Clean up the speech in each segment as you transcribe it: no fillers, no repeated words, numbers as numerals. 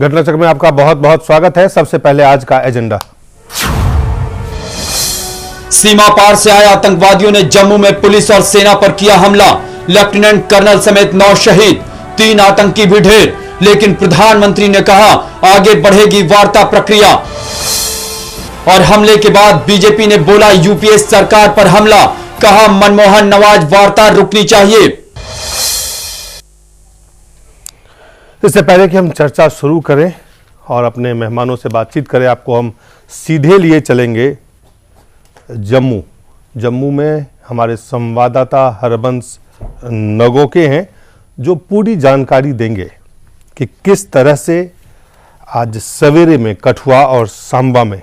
घटनाचक्र में आपका बहुत बहुत स्वागत है। सबसे पहले आज का एजेंडा। सीमा पार से आए आतंकवादियों ने जम्मू में पुलिस और सेना पर किया हमला। लेफ्टिनेंट कर्नल समेत 9 शहीद, 3 आतंकी भी ढेर। लेकिन प्रधानमंत्री ने कहा आगे बढ़ेगी वार्ता प्रक्रिया। और हमले के बाद बीजेपी ने बोला यूपीए सरकार पर हमला, कहा मनमोहन नवाज वार्ता रुकनी चाहिए। इससे पहले कि हम चर्चा शुरू करें और अपने मेहमानों से बातचीत करें, आपको हम सीधे लिए चलेंगे जम्मू में हमारे संवाददाता हरबंस नगोके हैं, जो पूरी जानकारी देंगे कि किस तरह से आज सवेरे में कठुआ और सांबा में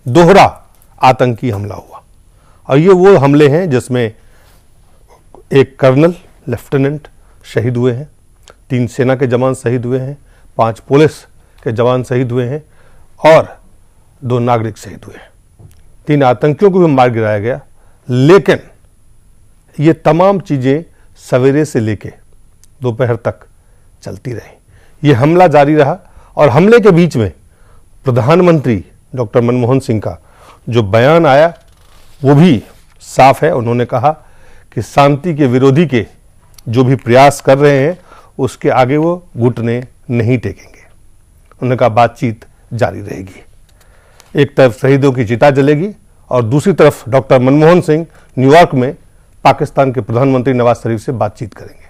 दोहरा आतंकी हमला हुआ। और ये वो हमले हैं जिसमें एक कर्नल, लेफ्टिनेंट शहीद हुए हैं, 3 सेना के जवान शहीद हुए हैं, 5 पुलिस के जवान शहीद हुए हैं और 2 नागरिक शहीद हुए हैं। 3 आतंकियों को भी मार गिराया गया। लेकिन ये तमाम चीज़ें सवेरे से लेके दोपहर तक चलती रही। ये हमला जारी रहा और हमले के बीच में प्रधानमंत्री डॉक्टर मनमोहन सिंह का जो बयान आया वो भी साफ है। उन्होंने कहा कि शांति के विरोधी के जो भी प्रयास कर रहे हैं उसके आगे वो घुटने नहीं टेकेंगे। उन्होंने कहा बातचीत जारी रहेगी। एक तरफ शहीदों की चिता जलेगी और दूसरी तरफ डॉक्टर मनमोहन सिंह न्यूयॉर्क में पाकिस्तान के प्रधानमंत्री नवाज शरीफ से बातचीत करेंगे।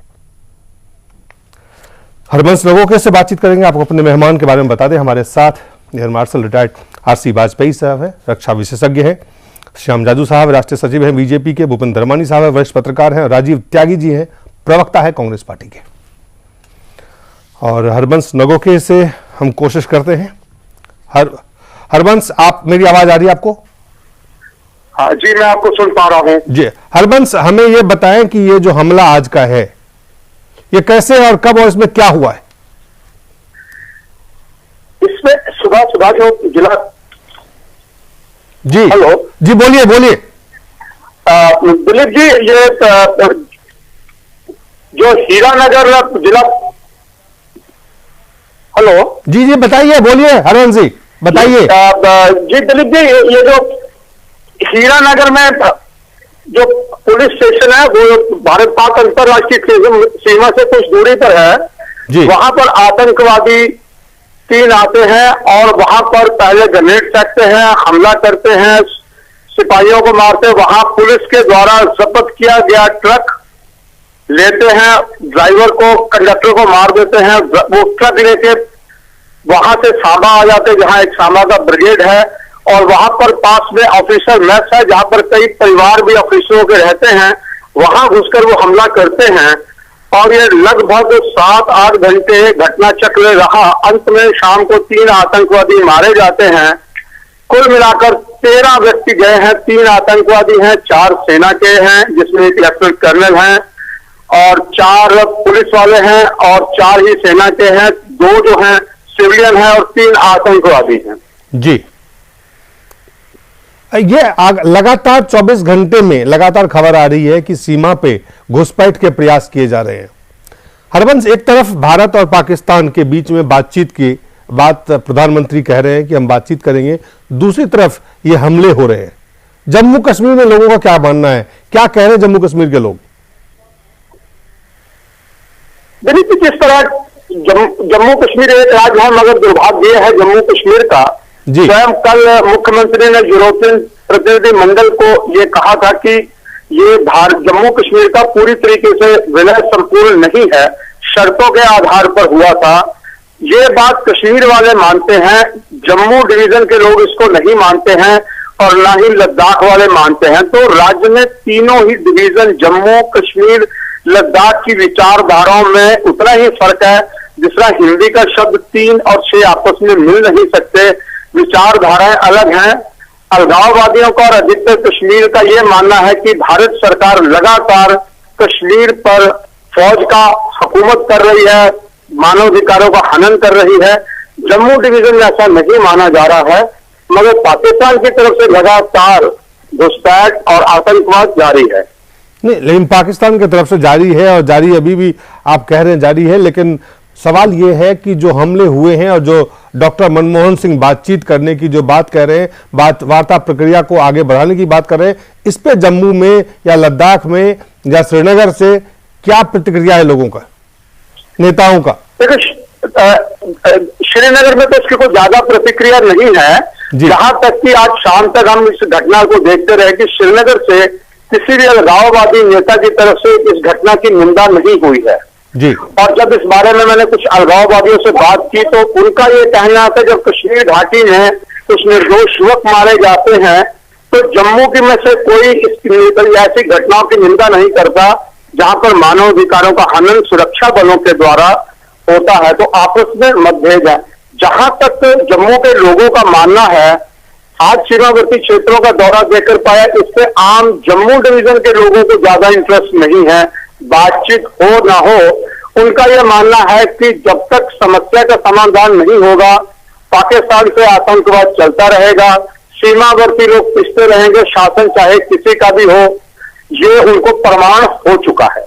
हरबंस नगोके से बातचीत करेंगे। आपको अपने मेहमान के बारे में बता दें, हमारे साथ air marshal retired RC Vajpayee साहब हैं, रक्षा विशेषज्ञ हैं, श्याम जाजू साहब राष्ट्रीय सचिव हैं बीजेपी के, भूपेंद्र धर्मानी साहब हैं, वरिष्ठ पत्रकार हैं, राजीव त्यागी जी हैं, प्रवक्ता है कांग्रेस पार्टी के। और हरबंस नगोके से हम कोशिश करते हैं। हरबंस, आप, मेरी आवाज आ रही है आपको? हाँ जी, मैं आपको सुन पा रहा हूं जी। हरबंस, हमें ये बताएं कि ये जो हमला आज का है ये कैसे और कब और इसमें क्या हुआ है? इसमें सुबह जो जिला जी, हेलो जी, बोलिए दिलीप जी, ये जो हीरानगर जिला, हेलो जी, बताइए, बोलिए हरबंस जी, बताइए। जी दिलीप जी, ये जो हीरानगर में जो पुलिस स्टेशन है वो भारत पाक अंतरराष्ट्रीय सीमा से कुछ दूरी पर है जी। वहां पर आतंकवादी 3 आते हैं और वहां पर पहले ग्रेनेड फेंकते हैं, हमला करते हैं, सिपाहियों को मारते हैं। वहां पुलिस के द्वारा जब्त किया गया ट्रक लेते हैं, ड्राइवर को, कंडक्टर को मार देते हैं। वो ट्रक लेके वहां से सांबा आ जाते हैं, जहां एक सांबा का ब्रिगेड है और वहां पर पास में ऑफिसर मेस है जहां पर कई परिवार भी ऑफिसरों के रहते हैं। वहां घुसकर वो हमला करते हैं और ये लगभग 7-8 घंटे घटना चक्र रहा। अंत में शाम को 3 आतंकवादी मारे जाते हैं। कुल मिलाकर 13 व्यक्ति गए हैं। 3 आतंकवादी हैं, 4 सेना के हैं जिसमें एक लेफ्टिनेंट कर्नल हैं और 4 पुलिस वाले हैं और 4 ही सेना के हैं। 2 जो हैं सिविलियन हैं और 3 आतंकवादी हैं। जी, ये लगातार 24 घंटे में लगातार खबर आ रही है कि सीमा पे घुसपैठ के प्रयास किए जा रहे हैं। हरबंस, एक तरफ भारत और पाकिस्तान के बीच में बातचीत की बात प्रधानमंत्री कह रहे हैं कि हम बातचीत करेंगे, दूसरी तरफ ये हमले हो रहे हैं। जम्मू कश्मीर में लोगों का क्या मानना है, क्या कह रहे हैं जम्मू कश्मीर के लोग? देखिए, किस तरह जम्मू कश्मीर एक राज्य है मगर दुर्भाग्य है जम्मू कश्मीर का। स्वयं कल मुख्यमंत्री ने यूरोपियन प्रतिनिधि मंडल को ये कहा था कि ये जम्मू कश्मीर का पूरी तरीके से विलय संपूर्ण नहीं है, शर्तों के आधार पर हुआ था। ये बात कश्मीर वाले मानते हैं, जम्मू डिवीजन के लोग इसको नहीं मानते हैं और ना ही लद्दाख वाले मानते हैं। तो राज्य में तीनों ही डिवीजन, जम्मू कश्मीर लद्दाख की विचारधाराओं में उतना ही फर्क है जिस तरह हिंदी का शब्द 3 और 6 आपस में मिल नहीं सकते। विचारधाराएं अलग हैं। अलगाववादियों का और अधिकतर कश्मीर का यह मानना है कि भारत सरकार लगातार कश्मीर पर फौज का हुकूमत कर रही है, मानवाधिकारों का हनन कर रही है। जम्मू डिवीजन में ऐसा नहीं माना जा रहा है, मगर पाकिस्तान की तरफ से लगातार घुसपैठ और आतंकवाद जारी है। नहीं, लेकिन पाकिस्तान की तरफ से जारी है और जारी अभी भी आप कह रहे हैं जारी है, लेकिन सवाल ये है कि जो हमले हुए हैं और जो डॉक्टर मनमोहन सिंह बातचीत करने की जो बात कह रहे हैं, वार्ता प्रक्रिया को आगे बढ़ाने की बात कर रहे हैं, इस पे जम्मू में या लद्दाख में या श्रीनगर से क्या प्रतिक्रिया है लोगों का, नेताओं का? श्रीनगर में तो इसकी कोई ज्यादा प्रतिक्रिया नहीं है। जहां तक कि आज शाम तक हम इस घटना को देखते रहे कि श्रीनगर से किसी भी अलगाववादी नेता की तरफ से इस घटना की निंदा नहीं हुई है जी। और जब इस बारे में मैंने कुछ अलगाववादियों से बात की तो उनका ये कहना था जब कश्मीर घाटी में कुछ निर्दोष युवक मारे जाते हैं तो जम्मू की में से कोई ऐसी घटनाओं की निंदा नहीं करता जहां पर मानवाधिकारों का हनन सुरक्षा बलों के द्वारा होता है। तो आपस में मतभेद है। जहां तक जम्मू के लोगों का मानना है, आज सीमावर्ती क्षेत्रों का दौरा देकर पाया, इससे आम जम्मू डिवीजन के लोगों को ज्यादा इंटरेस्ट नहीं है। बातचीत हो ना हो, उनका यह मानना है कि जब तक समस्या का समाधान नहीं होगा, पाकिस्तान से आतंकवाद चलता रहेगा, सीमावर्ती लोग पिसते रहेंगे, शासन चाहे किसी का भी हो, ये उनको प्रमाण हो चुका है।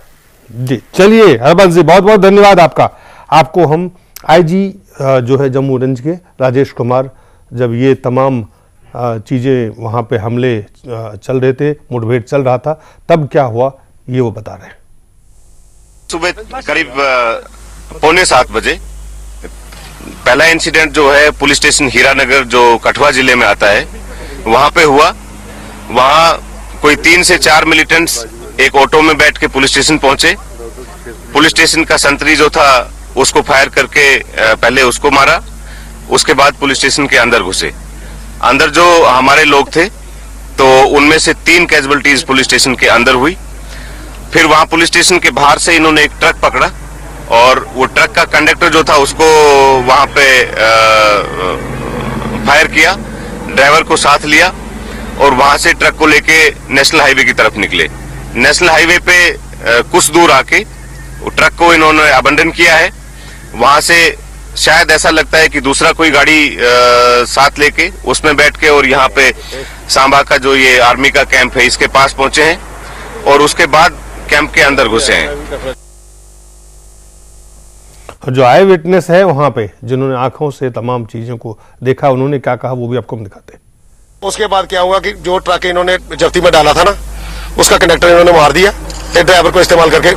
जी चलिए हरबंस जी, बहुत बहुत धन्यवाद आपका। आपको हम आईजी जो है जम्मू रेंज के राजेश कुमार, जब ये तमाम चीजें वहां पे हमले चल रहे थे, मुठभेड़ चल रहा था, तब क्या हुआ ये वो बता रहे हैं। सुबह करीब 6:45 बजे पहला इंसिडेंट जो है पुलिस स्टेशन हीरानगर जो कठुआ जिले में आता है वहां पे हुआ। वहां कोई 3 से 4 मिलिटेंट्स एक ऑटो में बैठ के पुलिस स्टेशन पहुंचे। पुलिस स्टेशन का संतरी जो था उसको फायर करके पहले उसको मारा, उसके बाद पुलिस स्टेशन के अंदर घुसे। अंदर जो हमारे लोग थे तो उनमें से 3 कैजुअल्टीज पुलिस स्टेशन के अंदर हुई। फिर वहां पुलिस स्टेशन के बाहर से इन्होंने एक ट्रक पकड़ा और वो ट्रक का कंडक्टर जो था उसको वहां पे फायर किया, ड्राइवर को साथ लिया और वहां से ट्रक को लेके नेशनल हाईवे की तरफ निकले। नेशनल हाईवे पे कुछ दूर आके वो ट्रक को इन्होंने अबंडन किया है। वहां से शायद ऐसा लगता है कि दूसरा कोई गाड़ी साथ लेके उसमें बैठ के और यहाँ पे सांबा का जो ये आर्मी का कैंप है इसके पास पहुंचे हैं और उसके बाद कैंप के अंदर घुसे हैं। जो आई विटनेस है वहां पे, जिन्होंने आंखों से तमाम चीजों को देखा, उन्होंने क्या कहा वो भी आपको हम दिखाते हैं। उसके बाद क्या हुआ कि जो ट्रक इन्होंने जफ्ती में डाला था ना, उसका कंडक्टर इन्होंने मार दिया। ड्राइवर को इस्तेमाल करके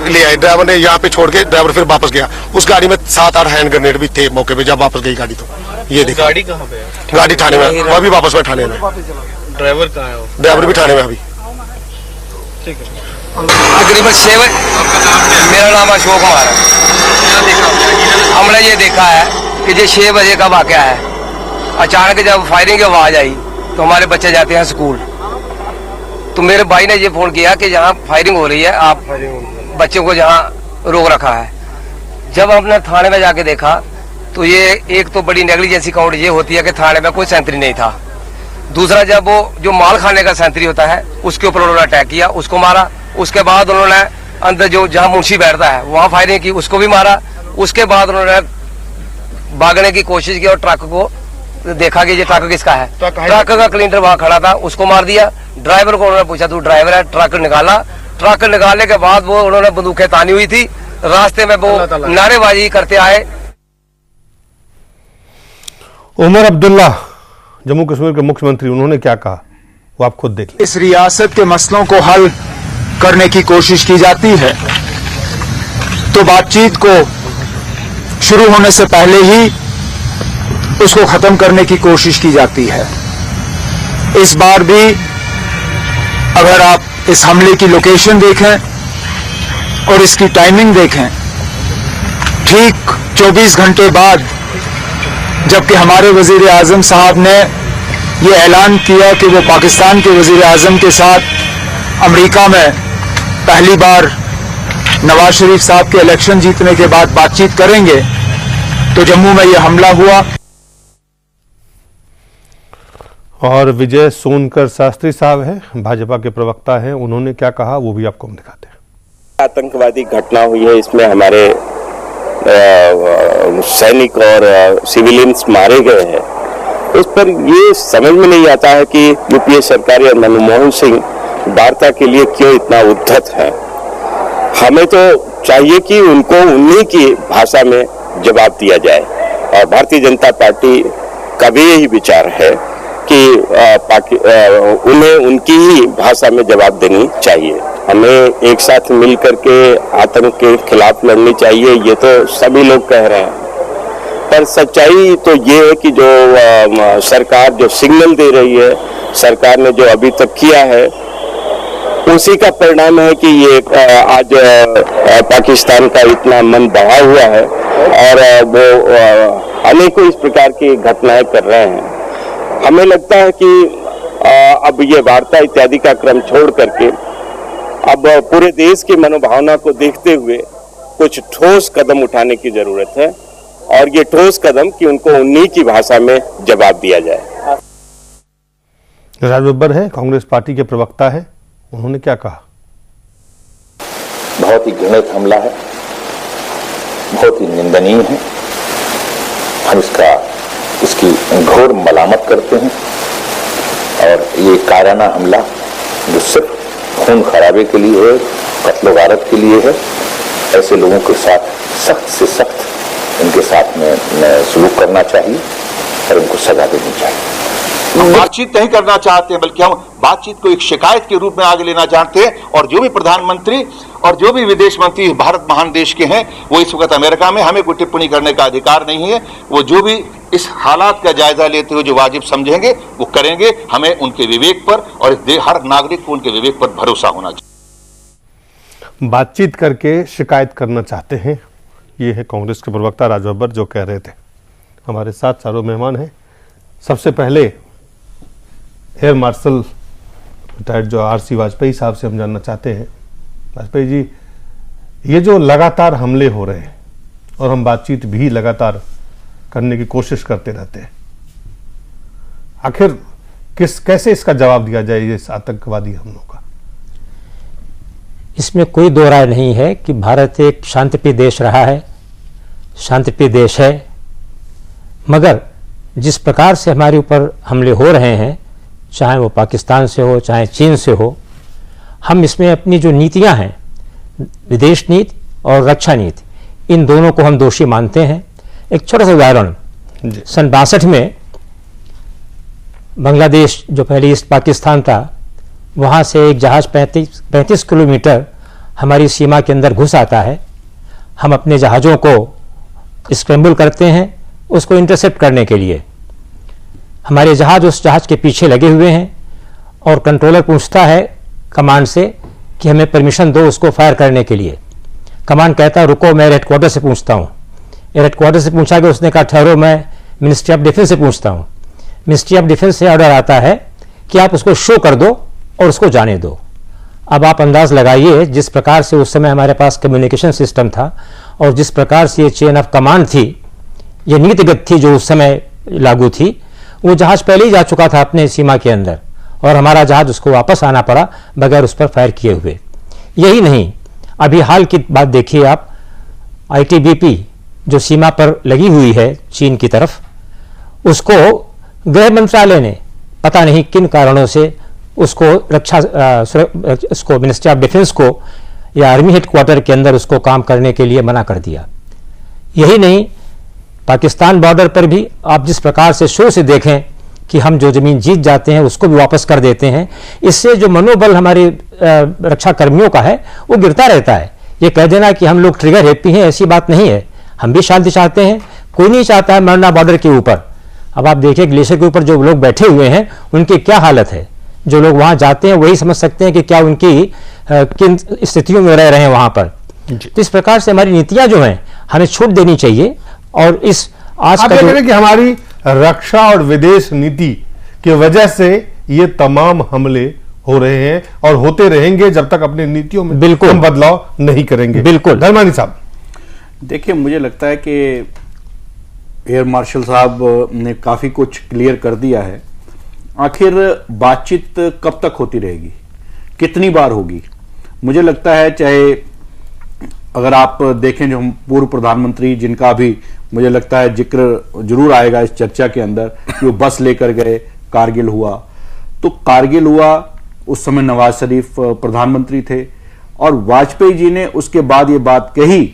ले आए। ड्राइवर ने यहाँ पे छोड़ के ड्राइवर फिर वापस गया। उस गाड़ी में 7-8 हैंड ग्रेनेड भी थे मौके पे जब वापस गई गाड़ी। तो ये देखा। गाड़ी कहाँ पे है? गाड़ी थाने में, वो अभी वापस में थाने में। ड्राइवर कहाँ है? ड्राइवर भी थाने में अभी। ठीक है। तकरीबन 6 बजे। मेरा नाम अशोक कुमार है। हमने ये देखा है कि ये 6 बजे का वाकया है। अचानक जब फायरिंग की आवाज आई तो हमारे बच्चे जाते हैं स्कूल, तो मेरे भाई ने ये फोन किया कि जहाँ फायरिंग हो रही है आप बच्चों को जहाँ रोक रखा है। जब हमने थाने में जाके देखा तो ये एक तो बड़ी नेग्लिजेंसी काउंट ये होती है कि थाने में कोई सेंट्री नहीं था। दूसरा, जब वो जो माल खाने का सेंट्री होता है उसके ऊपर उन्होंने अटैक किया, उसको मारा। उसके बाद उन्होंने अंदर जो जहाँ मुंशी बैठता है वहाँ फायरिंग की, उसको भी मारा। उसके बाद उन्होंने भागने की कोशिश की और ट्रक को देखा कि ये ट्रक किसका है। ट्रक का क्लीनर वहाँ खड़ा था, उसको मार दिया। ड्राइवर को उन्होंने पूछा तू ड्राइवर है? ट्रक निकाला। ट्रक निकालने के बाद वो उन्होंने बंदूकें तानी हुई थी। रास्ते में वो नारेबाजी करते आए। उमर अब्दुल्ला जम्मू कश्मीर के मुख्यमंत्री, उन्होंने क्या कहा वो आप खुद देख लें। इस रियासत के मसलों को हल करने की कोशिश की जाती है तो बातचीत को शुरू होने से पहले ही उसको खत्म करने की कोशिश की जाती है। इस बार भी अगर आप इस हमले की लोकेशन देखें और इसकी टाइमिंग देखें, ठीक 24 घंटे बाद जबकि हमारे वजीर आजम साहब ने ये ऐलान किया कि वो पाकिस्तान के वजीर आजम के साथ अमेरिका में पहली बार नवाज शरीफ साहब के इलेक्शन जीतने के बाद बातचीत करेंगे, तो जम्मू में ये हमला हुआ। और विजय सोनकर शास्त्री साहब हैं, भाजपा के प्रवक्ता हैं, उन्होंने क्या कहा वो भी आपको हम दिखाते हैं। आतंकवादी घटना हुई है, इसमें हमारे सैनिक और सिविलियंस मारे गए हैं। उस पर ये समझ में नहीं आता है कि यूपीए सरकार और मनमोहन सिंह वार्ता के लिए क्यों इतना उद्धत है। हमें तो चाहिए कि उनको उन्हीं की भाषा में जवाब दिया जाए। और भारतीय जनता पार्टी का भी यही विचार है कि उन्हें उनकी ही भाषा में जवाब देनी चाहिए। हमें एक साथ मिलकर के आतंक के खिलाफ लड़नी चाहिए, ये तो सभी लोग कह रहे हैं, पर सच्चाई तो ये है कि जो सरकार जो सिग्नल दे रही है, सरकार ने जो अभी तक किया है, उसी का परिणाम है कि ये आज पाकिस्तान का इतना मन बढ़ा हुआ है और वो अनेकों इस प्रकार की घटनाएं कर रहे हैं। हमें लगता है कि अब ये वार्ता इत्यादि का क्रम छोड़ करके अब पूरे देश की मनोभावना को देखते हुए कुछ ठोस कदम उठाने की जरूरत है, और ये ठोस कदम कि उनको उन्हीं की भाषा में जवाब दिया जाए। राज बब्बर है, कांग्रेस पार्टी के प्रवक्ता है, उन्होंने क्या कहा? बहुत ही घृणित हमला है, बहुत ही निंदनीय है। हम इसकी घोर मलामत करते हैं, और ये कायराना हमला जो सिर्फ खून खराबे के लिए है, कत्लो गारत के लिए है, ऐसे लोगों के साथ सख्त से सख्त इनके साथ में सलूक करना चाहिए और उनको सजा देनी चाहिए। हम बातचीत नहीं करना चाहते हैं, बल्कि हम बातचीत को एक शिकायत के रूप में आगे लेना चाहते हैं। और जो भी प्रधानमंत्री और जो भी विदेश मंत्री भारत महान देश के हैं, वो इस वक्त अमेरिका में, हमें कोई टिप्पणी करने का अधिकार नहीं है। वो जो भी इस हालात का जायजा लेते हुए जो वाजिब समझेंगे वो करेंगे। हमें उनके विवेक पर और हर नागरिक को उनके विवेक पर भरोसा होना चाहिए। बातचीत करके शिकायत करना चाहते हैं, ये है कांग्रेस के प्रवक्ता राज बब्बर जो कह रहे थे। हमारे साथ चारों मेहमान हैं। सबसे पहले एयर मार्शल रिटायर्ड जो आर.सी. वाजपेयी साहब से हम जानना चाहते हैं। वाजपेयी जी, ये जो लगातार हमले हो रहे हैं और हम बातचीत भी लगातार करने की कोशिश करते रहते हैं, आखिर कैसे इसका जवाब दिया जाए इस आतंकवादी हमलों का? इसमें कोई दो राय नहीं है कि भारत एक शांतिप्रिय देश रहा है, शांतिप्रिय देश है, मगर जिस प्रकार से हमारे ऊपर हमले हो रहे हैं, चाहे वो पाकिस्तान से हो चाहे चीन से हो, हम इसमें अपनी जो नीतियां हैं, विदेश नीति और रक्षा नीति, इन दोनों को हम दोषी मानते हैं। एक छोटा सा उदाहरण, सन 62 में बांग्लादेश जो पहले ईस्ट पाकिस्तान था, वहाँ से एक जहाज 35 किलोमीटर हमारी सीमा के अंदर घुस आता है। हम अपने जहाज़ों को स्क्रैम्बल करते हैं उसको इंटरसेप्ट करने के लिए। हमारे जहाज़ उस जहाज़ के पीछे लगे हुए हैं और कंट्रोलर पूछता है कमांड से कि हमें परमिशन दो उसको फायर करने के लिए। कमांड कहता है रुको, मैं हेडक्वार्टर से पूछता हूँ। हेडक्वार्टर से पूछा कि उसने कहा ठहरो, मैं मिनिस्ट्री ऑफ डिफेंस से पूछता हूँ। मिनिस्ट्री ऑफ डिफेंस से ऑर्डर आता है कि आप उसको शो कर दो और उसको जाने दो। अब आप अंदाज लगाइए जिस प्रकार से उस समय हमारे पास कम्युनिकेशन सिस्टम था और जिस प्रकार से ये चेन ऑफ कमांड थी, ये नीतिगत थी जो उस समय लागू थी, वो जहाज पहले ही जा चुका था अपने सीमा के अंदर और हमारा जहाज उसको वापस आना पड़ा बगैर उस पर फायर किए हुए। यही नहीं, अभी हाल की बात देखिए आप, ITBP जो सीमा पर लगी हुई है चीन की तरफ, उसको गृह मंत्रालय ने पता नहीं किन कारणों से उसको उसको मिनिस्ट्री ऑफ डिफेंस को या आर्मी हेडक्वार्टर के अंदर उसको काम करने के लिए मना कर दिया। यही नहीं, पाकिस्तान बॉर्डर पर भी आप जिस प्रकार से शो से देखें कि हम जो जमीन जीत जाते हैं उसको भी वापस कर देते हैं। इससे जो मनोबल हमारे रक्षा कर्मियों का है वो गिरता रहता है। ये कह देना कि हम लोग ट्रिगर हैप्पी हैं, ऐसी बात नहीं है। हम भी शांति चाहते हैं, कोई नहीं चाहता है मरना बॉर्डर के ऊपर। अब आप देखिए ग्लेशियर के ऊपर जो लोग बैठे हुए हैं उनकी क्या हालत है। जो लोग वहां जाते हैं वही समझ सकते हैं कि क्या उनकी किन स्थितियों में रह रहे हैं वहां पर। तो इस प्रकार से हमारी नीतियां जो हैं हमें छूट देनी चाहिए। और इस आज आप कह रहे हैं कि हमारी रक्षा और विदेश नीति की वजह से ये तमाम हमले हो रहे हैं और होते रहेंगे जब तक अपनी नीतियों में बिल्कुल हम बदलाव नहीं करेंगे। बिल्कुल धर्मानी साहब, देखिए, मुझे लगता है कि एयर मार्शल साहब ने काफी कुछ क्लियर कर दिया है। आखिर बातचीत कब तक होती रहेगी, कितनी बार होगी? मुझे लगता है चाहे अगर आप देखें जो हम पूर्व प्रधानमंत्री जिनका भी मुझे लगता है जिक्र जरूर आएगा इस चर्चा के अंदर, कि वो बस लेकर गए, कारगिल हुआ। तो कारगिल हुआ, उस समय नवाज शरीफ प्रधानमंत्री थे और वाजपेयी जी ने उसके बाद ये बात कही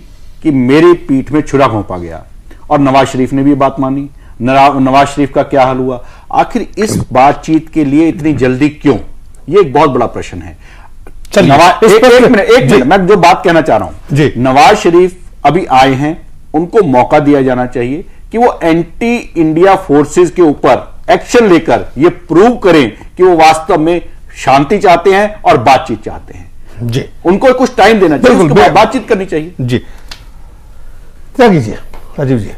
कि मेरी पीठ में छुरा घोंपा गया, और नवाज शरीफ ने भी बात मानी। नवाज शरीफ का क्या हाल हुआ? आखिर इस बातचीत के लिए इतनी जल्दी क्यों? ये एक बहुत बड़ा प्रश्न है। एक मिनट मैं जो बात कहना चाह रहा हूं, नवाज शरीफ अभी आए हैं, उनको मौका दिया जाना चाहिए कि वो एंटी इंडिया फोर्सेस के ऊपर एक्शन लेकर ये प्रूव करें कि वो वास्तव में शांति चाहते हैं और बातचीत चाहते हैं। जी, उनको कुछ टाइम देना चाहिए, उसके बाद बातचीत करनी चाहिए। जी, क्या कीजिए राजीव जी,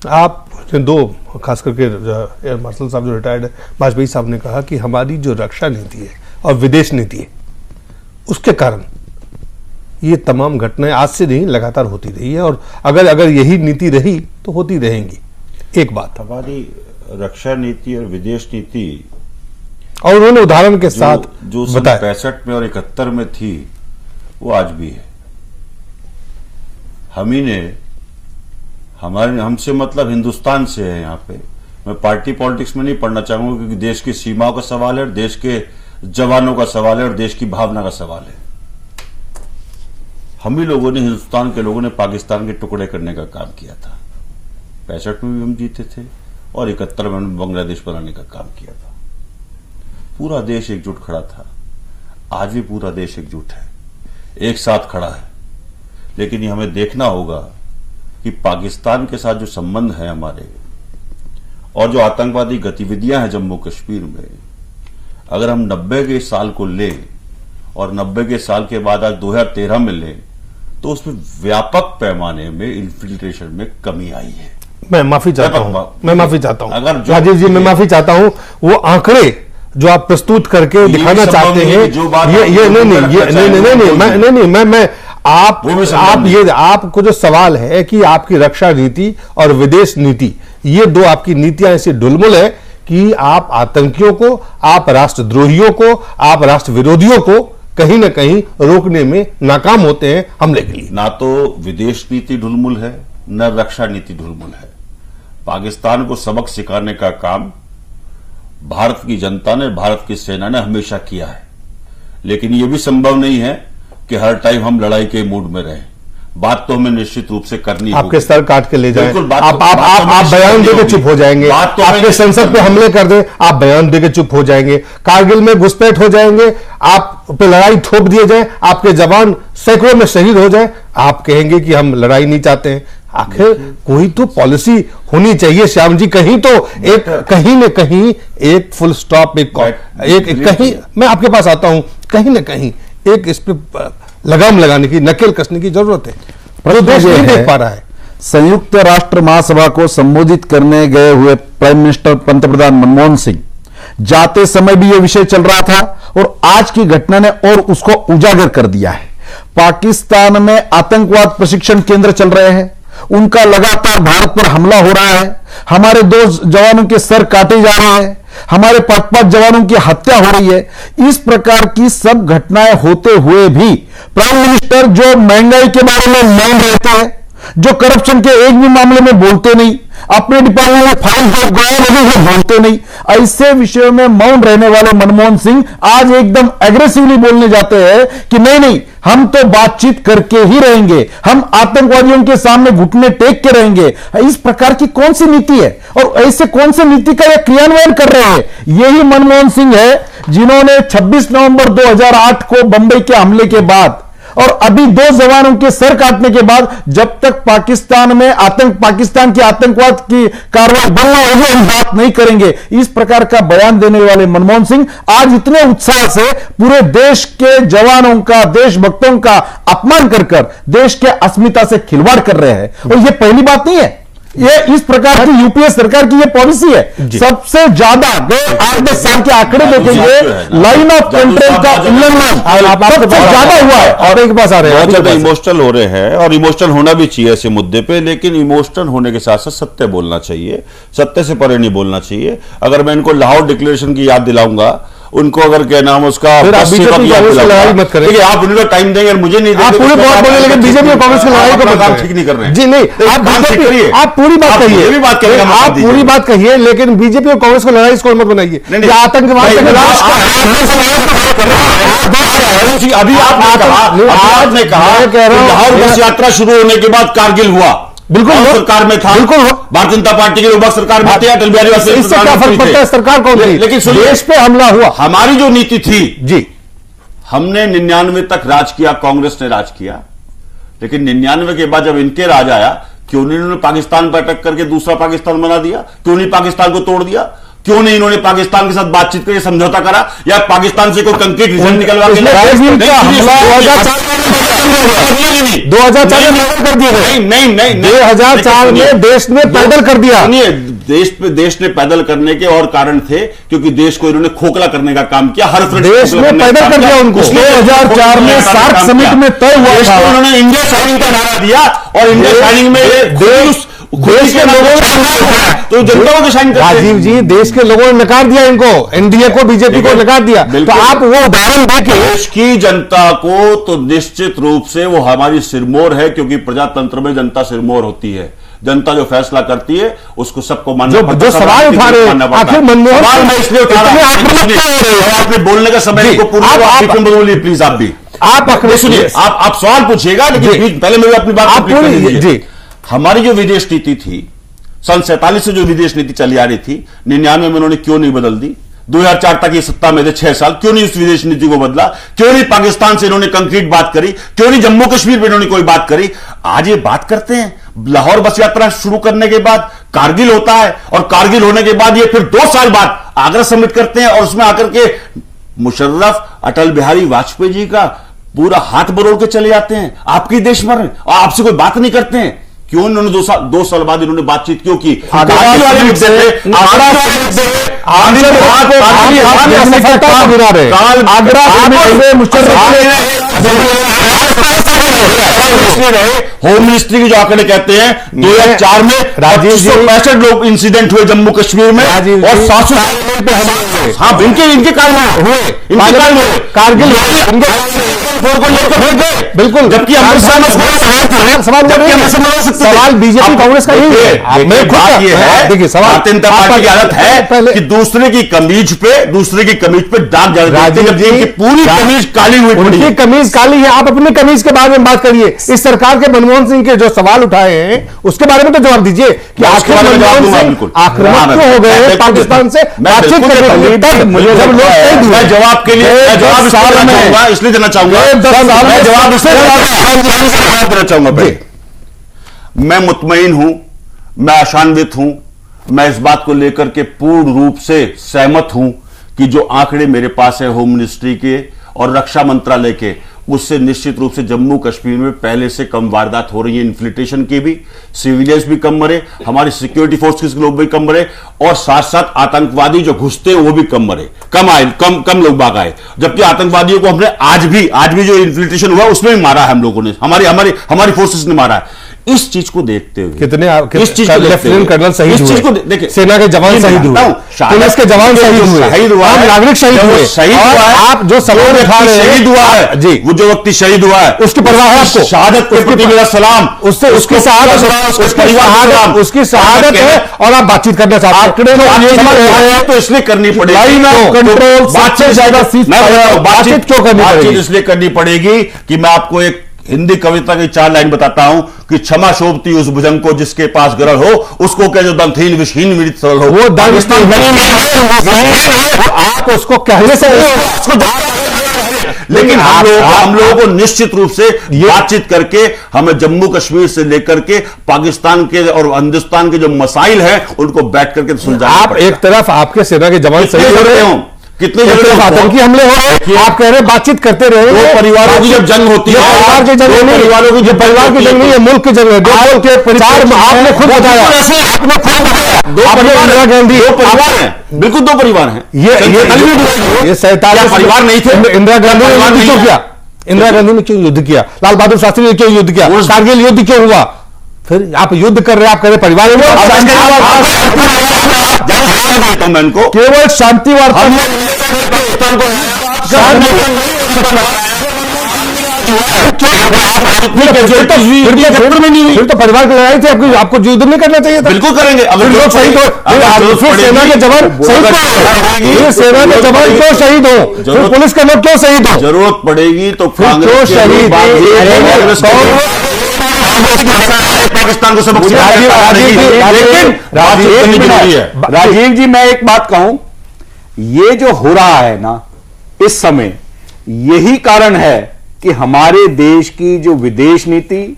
आप दो खास करके एयर मार्शल साहब जो रिटायर्ड है, वाजपेयी साहब ने कहा कि हमारी जो रक्षा नीति है और विदेश नीति है, उसके कारण ये तमाम घटनाएं आज से नहीं लगातार होती रही है, और अगर यही नीति रही तो होती रहेंगी। एक बात, हमारी रक्षा नीति और विदेश नीति, और उन्होंने उदाहरण के साथ जो 65 में और 71 में थी, वो आज भी है। हम ही ने हमसे मतलब हिंदुस्तान से है। यहाँ पे मैं पार्टी पॉलिटिक्स में नहीं पढ़ना चाहूंगा, क्योंकि देश की सीमाओं का सवाल है, देश के जवानों का सवाल है और देश की भावना का सवाल है। हम ही लोगों ने, हिंदुस्तान के लोगों ने पाकिस्तान के टुकड़े करने का काम किया था। 65 में भी हम जीते थे और 71 में हमने बांग्लादेश बनाने का काम किया था। पूरा देश एकजुट खड़ा था। आज भी पूरा देश एकजुट है, एक साथ खड़ा है। लेकिन ये हमें देखना होगा कि पाकिस्तान के साथ जो संबंध है हमारे, और जो आतंकवादी गतिविधियां हैं जम्मू कश्मीर में, अगर हम 90 के साल को लें और 90 के साल के बाद आज 2013 में लें, तो उसमें व्यापक पैमाने में इन्फिल्ट्रेशन में कमी आई है। मैं माफी चाहता हूं, अगर राजीव जी, मैं माफी चाहता हूं, वो आंकड़े जो आप प्रस्तुत करके दिखाना चाहते हैं, आपको जो सवाल है कि आपकी रक्षा नीति और विदेश नीति, ये दो आपकी नीतियां ऐसी ढुलमुल है कि आप आतंकियों को, आप राष्ट्रद्रोहियों को, आप राष्ट्र विरोधियों को कहीं ना कहीं रोकने में नाकाम होते हैं हमले के लिए। ना तो विदेश नीति ढुलमुल है, न रक्षा नीति ढुलमुल है। पाकिस्तान को सबक सिखाने का काम भारत की जनता ने, भारत की सेना ने हमेशा किया है। लेकिन यह भी संभव नहीं है कि हर टाइम हम लड़ाई के मूड में रहें। बात तो हमें निश्चित रूप से करनी होगी। आपके सर काट के ले जाएं, आप बयान देके चुप हो जाएंगे, आपके संसद पे हमले कर दें, आप बयान देके चुप हो जाएंगे, कारगिल में घुसपैठ हो जाएंगे, आप पे लड़ाई थोप दिए जाए, आपके जवान सैकड़ों में शहीद हो जाए, आप कहेंगे कि हम लड़ाई नहीं चाहते हैं। आखिर कोई तो पॉलिसी होनी चाहिए श्याम जी, कहीं तो एक, कहीं न कहीं एक फुल स्टॉप, एक कहीं, मैं आपके पास आता हूं, कहीं ना कहीं एक इस पे लगाम लगाने की, नकेल कसने की जरूरत है। पर देश नहीं देख पा रहा है। संयुक्त राष्ट्र महासभा को संबोधित करने गए हुए प्राइम मिनिस्टर पंतप्रधान मनमोहन सिंह, जाते समय भी यह विषय चल रहा था और आज की घटना ने और उसको उजागर कर दिया है। पाकिस्तान में आतंकवाद प्रशिक्षण केंद्र चल रहे हैं, उनका लगातार भारत पर हमला हो रहा है, हमारे 2 जवानों के सर काटे जा रहे हैं, हमारे 5 जवानों की हत्या हो रही है। इस प्रकार की सब घटनाएं होते हुए भी प्राइम मिनिस्टर जो महंगाई के बारे में मौन रहते हैं, जो करप्शन के एक भी मामले में बोलते नहीं, अपने डिपार्टमेंट में फाइल जो गए नहीं बोलते नहीं, ऐसे विषयों में मौन रहने वाले मनमोहन सिंह आज एकदम एग्रेसिवली बोलने जाते हैं कि नहीं, हम तो बातचीत करके ही रहेंगे, हम आतंकवादियों के सामने घुटने टेक के रहेंगे। इस प्रकार की कौन सी नीति है और ऐसे कौन सी नीति का यह क्रियान्वयन कर रहे हैं? यही मनमोहन सिंह है जिन्होंने 26 नवंबर 2008 को बंबई के हमले के बाद और अभी 2 जवानों के सर काटने के बाद, जब तक पाकिस्तान में पाकिस्तान की आतंकवाद की कार्रवाई बंद न होगी हम बात नहीं करेंगे, इस प्रकार का बयान देने वाले मनमोहन सिंह आज इतने उत्साह से पूरे देश के जवानों का, देशभक्तों का अपमान कर देश के अस्मिता से खिलवाड़ कर रहे हैं। और यह पहली बात नहीं है, ये इस प्रकार की यूपीए सरकार की ये पॉलिसी है। सबसे ज्यादा 8-10 साल के आंकड़े देखेंगे, लाइन ऑफ कंट्रोल का उल्लंघन सबसे ज्यादा हुआ है। और एक बात आ रहे हैं, बहुत ज्यादा इमोशनल हो रहे हैं और इमोशनल होना भी चाहिए ऐसे मुद्दे पे, लेकिन इमोशनल होने के साथ साथ सत्य बोलना चाहिए, सत्य से परे नहीं बोलना चाहिए। अगर मैं इनको लाहौर डिक्लेरेशन की याद दिलाऊंगा उनको अगर क्या नाम उसका फिर आप बीजेपी कांग्रेस की लड़ाई मत करें। देखिए आप उनको टाइम देंगे, मुझे नहीं देंगे। आप पूरी बात बोले, लेकिन बीजेपी और कांग्रेस की लड़ाई को काम ठीक नहीं कर रहे हैं जी। नहीं, आप पूरी बात कहिए, ये भी बात करिए, आप पूरी बात कहिए, लेकिन बीजेपी और कांग्रेस को लड़ाई इसको मत बनाइए। आतंकवाद के खिलाफ अभी आपने कहा लाहौर बस यात्रा शुरू होने के बाद कारगिल हुआ, बिल्कुल सरकार में था, बिल्कुल भारतीय जनता पार्टी के लोग सरकार में थे, अटल बिहारी वाजपेयी, इससे क्या फर्क पड़ता है सरकार कौन थी, लेकिन देश पे हमला हुआ। हमारी जो नीति थी जी, हमने 99 तक राज किया, कांग्रेस ने राज किया, लेकिन 99 के बाद जब इनके राज आया, क्यों नहीं इन्होंने पाकिस्तान पर अटैक करके दूसरा पाकिस्तान बना दिया? क्यों नहीं पाकिस्तान को तोड़ दिया? क्यों नहीं इन्होंने पाकिस्तान के साथ बातचीत करके समझौता करा, या पाकिस्तान से कोई कंक्रीट रिजल्ट निकलवा के 2004 में कर दिया। नहीं 2004 में देश ने पैदल कर दिया। देश ने पैदल करने के और कारण थे, क्योंकि देश को इन्होंने खोखला करने का काम किया। हर देश ने पैदल कर दिया उनको। 2004 में सार्क समिट में तय हुआ था, उन्होंने इंडिया शाइनिंग का नारा दिया, और इंडिया शाइनिंग में देश के लोगों ने तो जनता को शाइन करते। राजीव जी, देश के लोगों ने नकार दिया इनको, एनडीए को, बीजेपी को नकार दिया। तो आप वो उदाहरण देके देश की जनता को तो निश्चित रूप से वो हमारी सिरमौर है, क्योंकि प्रजातंत्र में जनता सिरमौर होती है। जनता जो फैसला करती है उसको सबको मानना पड़ता है। जो सवाल उठा रहे हैं, आखिर मनमोहन सवाल मैं इसलिए उठा रहा हूं, आपने बोलने का समय को पूरा बोलिए प्लीज। आप भी आप सुनिए, आप सवाल पूछिएगा, लेकिन पहले मैं अपनी बात जी। हमारी जो विदेश नीति थी, सन 47 से जो विदेश नीति चली आ रही थी, 99 में उन्होंने क्यों नहीं बदल दी? 2004 तक ये सत्ता में थे 6 साल, क्यों नहीं उस विदेश नीति को बदला? क्यों नहीं पाकिस्तान से इन्होंने कंक्रीट बात करी? क्यों नहीं जम्मू कश्मीर पे इन्होंने कोई बात करी? आज ये बात करते हैं लाहौर बस यात्रा शुरू करने के बाद कारगिल होता है, और कारगिल होने के बाद ये फिर 2 साल बाद आगरा समिट करते हैं, और उसमें आकर के मुशर्रफ अटल बिहारी वाजपेयी जी का पूरा हाथ बरोड़ के चले जाते हैं। आपकी देश में और आपसे कोई बात नहीं करते हैं। क्यों इन्होंने 2 साल बाद इन्होंने बातचीत क्यों की? होम मिनिस्ट्री के जो आंकड़े कहते हैं 2004 में 165 लोग इंसिडेंट हुए जम्मू कश्मीर में, और 700 हाँ इनके कारण हुए, कारगिल बिल्कुल। जबकि सवाल बीजेपी कांग्रेस का नहीं है। बात यह है, देखिए सवाल भारतीय जनता पार्टी की आदत है कि दूसरे की कमीज पे दाग डालते हैं, जबकि पूरी कमीज काली हुई पड़ी है। कमीज काली है। आप अपनी कमीज के बारे में बात करिए। इस सरकार के मनमोहन सिंह के जो सवाल उठाए हैं उसके बारे में तो जवाब दीजिए कि आखिर मनमोहन सिंह आक्रामक क्यों हो गए पाकिस्तान से बातचीत करने के लिए? जब लोग मैं जवाब के लिए इसलिए देना चाहूंगा, मैं जवाब देना चाहूंगा भाई। मैं मुतमईन हूं, मैं आशान्वित हूं, मैं इस बात को लेकर के पूर्ण रूप से सहमत हूं कि जो आंकड़े मेरे पास है होम मिनिस्ट्री के और रक्षा मंत्रालय के, उससे निश्चित रूप से जम्मू कश्मीर में पहले से कम वारदात हो रही है। इन्फ्लिटेशन की भी, सिविलियंस भी कम मरे, हमारी सिक्योरिटी फोर्स के लोग भी कम मरे, और साथ साथ आतंकवादी जो घुसते वो भी कम मरे, कम लोग भाग आए। जबकि आतंकवादियों को हमने आज भी जो इन्फ्लिटेशन हुआ उसमें भी मारा है हम लोगों ने, हमारी फोर्सेस ने मारा है। इस चीज को देखते हुए इस चीज को लेफ्टिनेंट कर्नल शहीद हुए, देखिए सेना के जवान शहीद हुए, पुलिस के जवान शहीद हुए, आम नागरिक शहीद हुए, और आप जो सवाल उठा रहे हैं शहीद हुआ है जी, वो जो व्यक्ति शहीद हुआ है उसकी परवाह है आपको? शहादत के प्रति मेरा सलाम, उसकी शहादत है, और आप बातचीत करना चाहते हैं तो इसलिए करनी पड़ेगी, बातचीत क्यों करनी पड़ेगी? इसलिए करनी पड़ेगी कि मैं आपको एक हिंदी कविता की 4 लाइन बताता हूं कि क्षमा शोभती उस भुजंग को जिसके पास गरल हो, उसको क्या जो दंतहीन विषहीन विदित सरल हो। वो आप उसको कहने से लेकिन हम लोगों को निश्चित रूप से बातचीत करके हमें जम्मू कश्मीर से लेकर के पाकिस्तान के और हिंदुस्तान के जो मसाइल हैं उनको बैठ करके सुलझाना। आप एक तरफ आपके सेना के जवान शहीद हो रहे हो, कितने आतंकी हमले हो रहे हैं, आप कह रहे बातचीत करते रहे। दो परिवारों की जब जंग होती है, परिवार की जंग नहीं, परिवारों की परिवार की जंग नहीं है, मुल्क की जंग है। दो के परिवार आपने खुद बताया, दो परिवार हैं, बिल्कुल 2 परिवार हैं। ये 47 परिवार नहीं थे। इंदिरा गांधी ने युद्ध क्यों किया? इंदिरा गांधी ने क्यों युद्ध किया? लाल बहादुर शास्त्री ने क्यों युद्ध किया? कारगिल युद्ध क्यों हुआ? फिर आप युद्ध कर रहे हैं, आप कह रहे परिवार में केवल शांति वार्ता फिर तो परिवार की लड़ाई थी, आपको युद्ध नहीं करना चाहिए था। बिल्कुल करेंगे। लोग शहीद हो, सेना के जवान सेना के जवान क्यों शहीद हो, पुलिस के लोग क्यों शहीद हो? जरूरत पड़ेगी तो क्यों शहीद? पाकिस्तान को सबक राजीव जी, मैं एक बात कहूं, ये जो हो रहा है ना इस समय, यही कारण है कि हमारे देश की जो विदेश नीति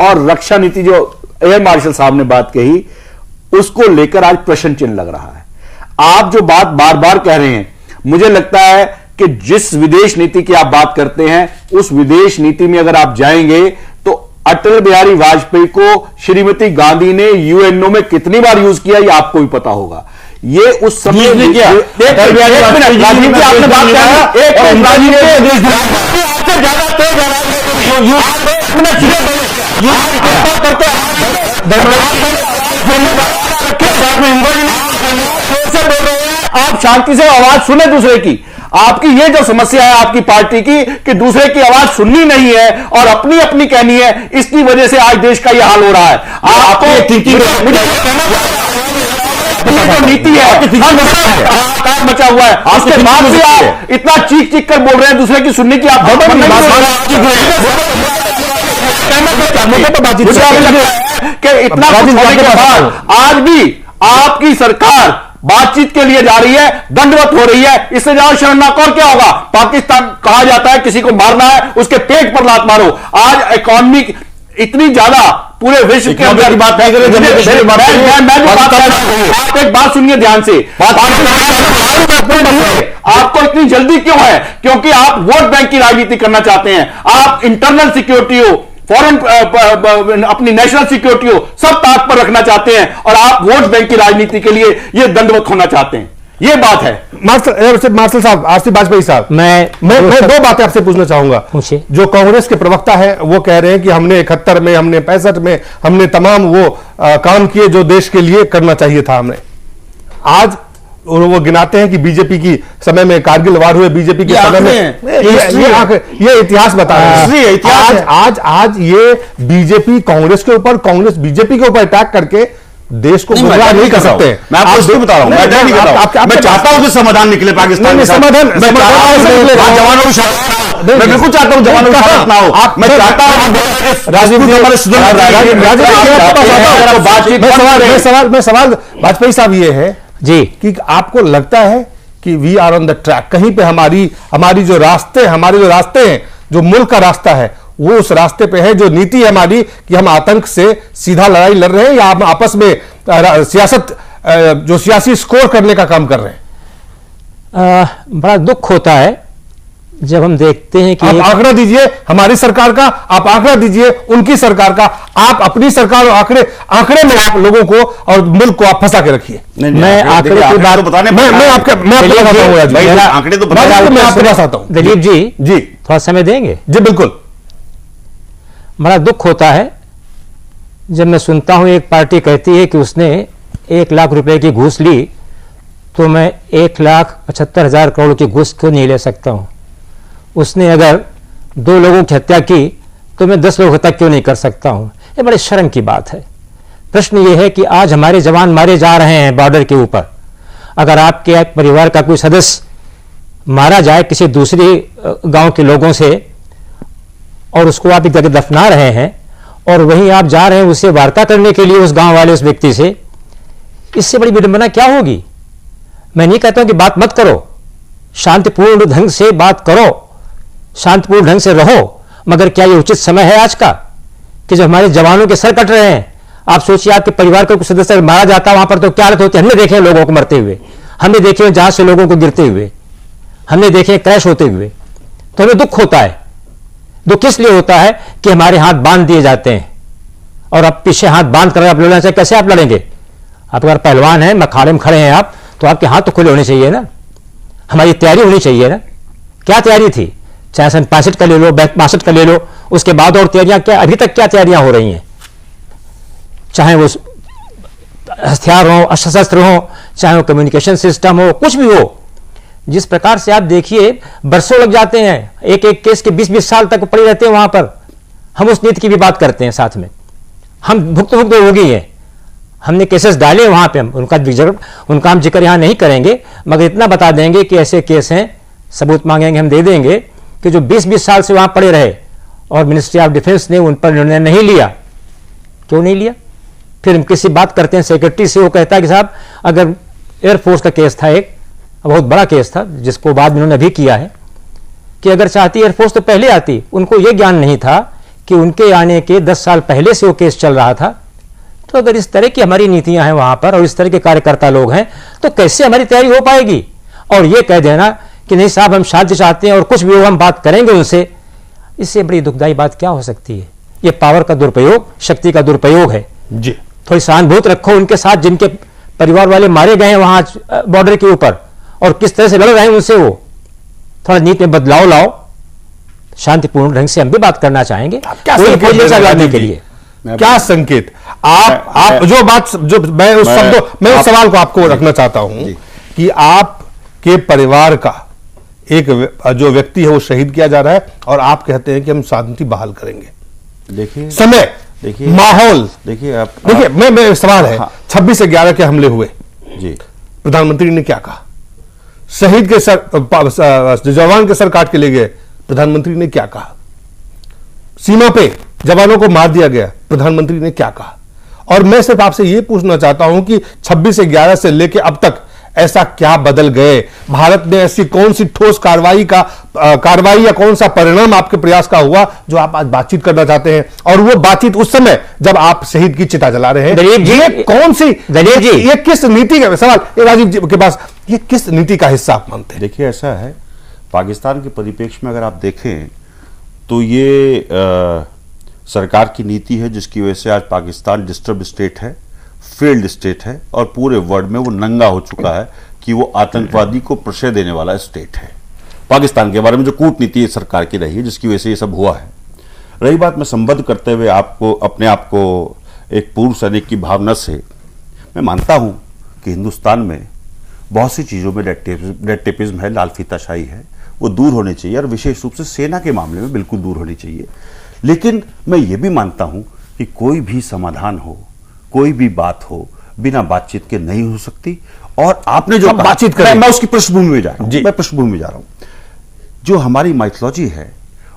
और रक्षा नीति, जो एयर मार्शल साहब ने बात कही, उसको लेकर आज प्रश्न चिन्ह लग रहा है। आप जो बात बार बार कह रहे हैं, मुझे लगता है कि जिस विदेश नीति की आप बात करते हैं, उस विदेश नीति में अगर आप जाएंगे तो अटल बिहारी वाजपेयी को श्रीमती गांधी ने यूएनओ में कितनी बार यूज किया, ये आपको भी पता होगा। ये उस समय ने किया। राजीव जी, आपने बात आप शांति से आवाज सुने दूसरे की। आपकी ये जो समस्या है आपकी पार्टी की कि दूसरे की आवाज सुननी नहीं है और अपनी अपनी कहनी है, इसकी वजह से आज देश का यह हाल हो रहा है। आपको नीति है मचा हुआ है, उसके बाद भी आप इतना चीख चीख कर बोल रहे हैं दूसरे की सुनने की। आप कि इतना होने के बाद आज भी आपकी सरकार बातचीत के लिए जा रही है, दंडवत हो रही है। इससे ज्यादा शर्मनाक और क्या होगा? पाकिस्तान कहा जाता है किसी को मारना है उसके पेट पर लात मारो। आज इकोनॉमी इतनी ज्यादा पूरे विश्व के अंदर की बात नहीं करें। मैं जो बात कर रहा हूं, आप एक बात सुनिए ध्यान से। आपको इतनी जल्दी क्यों है? क्योंकि आप वोट बैंक की राजनीति करना चाहते हैं। आप इंटरनल सिक्योरिटी हो, फॉरेन अपनी नेशनल सिक्योरिटी हो, सब ताक पर रखना चाहते हैं और आप वोट बैंक की राजनीति के लिए ये दंडवत होना चाहते हैं। ये बात है। मार्शल साहब, आरसी वाजपेयी साहब, मैं दो बातें आपसे पूछना चाहूंगा। जो कांग्रेस के प्रवक्ता है वो कह रहे हैं कि हमने 71 में, हमने 65 में, हमने तमाम वो काम किए जो देश के लिए करना चाहिए था हमने। आज वो गिनाते हैं कि बीजेपी की समय में कारगिल वार हुए, बीजेपी के समय में ये इतिहास बता रहे हैं। आज ये बीजेपी कांग्रेस के ऊपर, कांग्रेस बीजेपी के ऊपर अटैक करके देश को गुमराह नहीं कर सकते। मैं आपको इसको बता रहा हूं, मैं चाहता हूं कि समाधान निकले पाकिस्तान में। समाधान मैं जवानों की शहादत, मैं बिल्कुल चाहता हूं जवानों की शहादत ना हो। मैं चाहता हूं राजीव सवाल वाजपेयी साहब ये है जी कि आपको लगता है कि we are on the track, कहीं पे हमारी जो रास्ते हैं, जो मुल्क का रास्ता है, वो उस रास्ते पे है, जो नीति है हमारी कि हम आतंक से सीधा लड़ाई लड़ रहे हैं या हम आपस में जो सियासी स्कोर करने का काम कर रहे हैं? बड़ा दुख होता है जब हम देखते हैं कि आप आंकड़ा दीजिए हमारी सरकार का, आप आंकड़ा दीजिए उनकी सरकार का, आप अपनी सरकार और आंकड़े में आप लोगों को और मुल्क को आप फंसा के रखिए। मैं आंकड़े की बात बताने मैं आपको पास आता हूं। दिलीप जी थोड़ा समय देंगे? जी बिल्कुल। बड़ा दुख होता है जब मैं सुनता हूं एक पार्टी कहती है कि उसने 1 लाख रुपए की घूस ली, तो मैं 1,75,000 करोड़ की घूस क्यों नहीं ले सकता हूं? उसने अगर 2 लोगों की हत्या की तो मैं 10 लोगों की हत्या क्यों नहीं कर सकता हूं? ये बड़े शर्म की बात है। प्रश्न ये है कि आज हमारे जवान मारे जा रहे हैं बॉर्डर के ऊपर। अगर आपके परिवार का कोई सदस्य मारा जाए किसी दूसरे गांव के लोगों से और उसको आप एक जगह दफना रहे हैं और वहीं आप जा रहे हैं उससे वार्ता करने के लिए उस गांव वाले उस व्यक्ति से, इससे बड़ी विडंबना क्या होगी? मैं नहीं कहता हूं कि बात मत करो, शांतिपूर्ण ढंग से बात करो, शांतिपूर्ण ढंग से रहो, मगर क्या ये उचित समय है आज का कि जो हमारे जवानों के सर कट रहे हैं? आप सोचिए आपके परिवार का कोई सदस्य मारा जाता है वहां पर तो क्या हालत होती है? हमने देखे लोगों को मरते हुए, हमने देखे जहाज से लोगों को गिरते हुए, हमने देखे क्रैश होते हुए, तो हमें दुख होता है। दुख किस लिए होता है कि हमारे हाथ बांध दिए जाते हैं और अब पीछे हाथ बांध कर आप लड़ना चाहिए। कैसे आप लड़ेंगे? आप अगर पहलवान हैं, अखाड़े में खड़े हैं आप, तो आपके हाथ तो खुले होने चाहिए ना, हमारी तैयारी होनी चाहिए ना। क्या तैयारी थी? चाहे सन 65 का ले लो, 62 का ले लो, उसके बाद और तैयारियां क्या, अभी तक क्या तैयारियां हो रही हैं? चाहे वो हथियार हो, अस्त्र हो, चाहे वो कम्युनिकेशन सिस्टम हो, कुछ भी हो। जिस प्रकार से आप देखिए बरसों लग जाते हैं, एक एक केस के 20-20 साल तक पड़े रहते हैं वहां पर। हम उस नीति की भी बात करते हैं साथ में, हम भुक्त हो गई है, हमने केसेस डाले वहां पे, उनका हम जिक्र यहां नहीं करेंगे, मगर इतना बता देंगे कि ऐसे केस हैं, सबूत मांगेंगे हम दे देंगे कि जो 20-20 साल से वहां पड़े रहे और मिनिस्ट्री ऑफ डिफेंस ने उन पर निर्णय नहीं लिया। क्यों नहीं लिया? फिर हम किसी बात करते हैं सेक्रेटरी से, वो कहता है कि साहब अगर एयरफोर्स का केस था, एक बहुत बड़ा केस था जिसको बाद में उन्होंने अभी किया है, कि अगर चाहती एयरफोर्स तो पहले आती। उनको यह ज्ञान नहीं था कि उनके आने के 10 साल पहले से वो केस चल रहा था। तो अगर इस तरह की हमारी नीतियां हैं वहां पर और इस तरह के कार्यकर्ता लोग हैं, तो कैसे हमारी तैयारी हो पाएगी? और ये कह देना कि नहीं साहब हम शांति चाहते हैं और कुछ भी हो हम बात करेंगे उनसे, इससे बड़ी दुखदायी बात क्या हो सकती है? ये पावर का दुरुपयोग, शक्ति का दुरुपयोग है जी। थोड़ी सहानुभूति रखो उनके साथ, जिनके परिवार वाले मारे गए हैं वहां बॉर्डर के ऊपर और किस तरह से लड़ रहे हैं उनसे। वो थोड़ा नीति में बदलाव लाओ, शांतिपूर्ण ढंग से हम भी बात करना चाहेंगे के लिए। क्या संकेत आप जो बात, जो मैं उस सवाल को आपको रखना चाहता हूं कि आपके परिवार का एक जो व्यक्ति है वो शहीद किया जा रहा है और आप कहते हैं कि हम शांति बहाल करेंगे। देखिए समय, देखिए माहौल, देखिए मैं सवाल है, 26/11 के हमले हुए जी, प्रधानमंत्री ने क्या कहा? शहीद के सर, जवान के सर काट के ले गए, प्रधानमंत्री ने क्या कहा? सीमा पे जवानों को मार दिया गया, प्रधानमंत्री ने क्या कहा? और मैं सिर्फ आपसे यह पूछना चाहता हूं कि 26/11 से लेकर अब तक ऐसा क्या बदल गए? भारत ने ऐसी कौन सी ठोस कार्रवाई या कौन सा परिणाम आपके प्रयास का हुआ जो आप आज बातचीत करना चाहते हैं? और वो बातचीत उस समय जब आप शहीद की चिता जला रहे हैं, ये कौन सी, ये किस नीति का सवाल, राजीव जी के पास, ये किस नीति का हिस्सा आप मानते हैं? देखिए ऐसा है, पाकिस्तान के परिप्रेक्ष्य में अगर आप देखें तो ये सरकार की नीति है जिसकी वजह से आज पाकिस्तान डिस्टर्ब स्टेट है, फेल्ड स्टेट है और पूरे वर्ल्ड में वो नंगा हो चुका है कि वो आतंकवादी को प्रश्रय देने वाला स्टेट है। पाकिस्तान के बारे में जो कूटनीति सरकार की रही है जिसकी वजह से ये सब हुआ है। रही बात, मैं संबद्ध करते हुए आपको अपने आप को एक पूर्व सैनिक की भावना से, मैं मानता हूं कि हिंदुस्तान में बहुत सी चीज़ों में रेड टेपिज्म है, लाल फीताशाही है, वो दूर होनी चाहिए और विशेष रूप से सेना के मामले में बिल्कुल दूर होनी चाहिए। लेकिन मैं ये भी मानता हूं कि कोई भी समाधान हो, कोई भी बात हो, बिना बातचीत के नहीं हो सकती। और आपने जो बातचीत करें, मैं उसकी पृष्ठभूमि में जा रहा हूं, मैं पृष्ठभूमि में जा रहा हूं। जो हमारी माइथोलॉजी है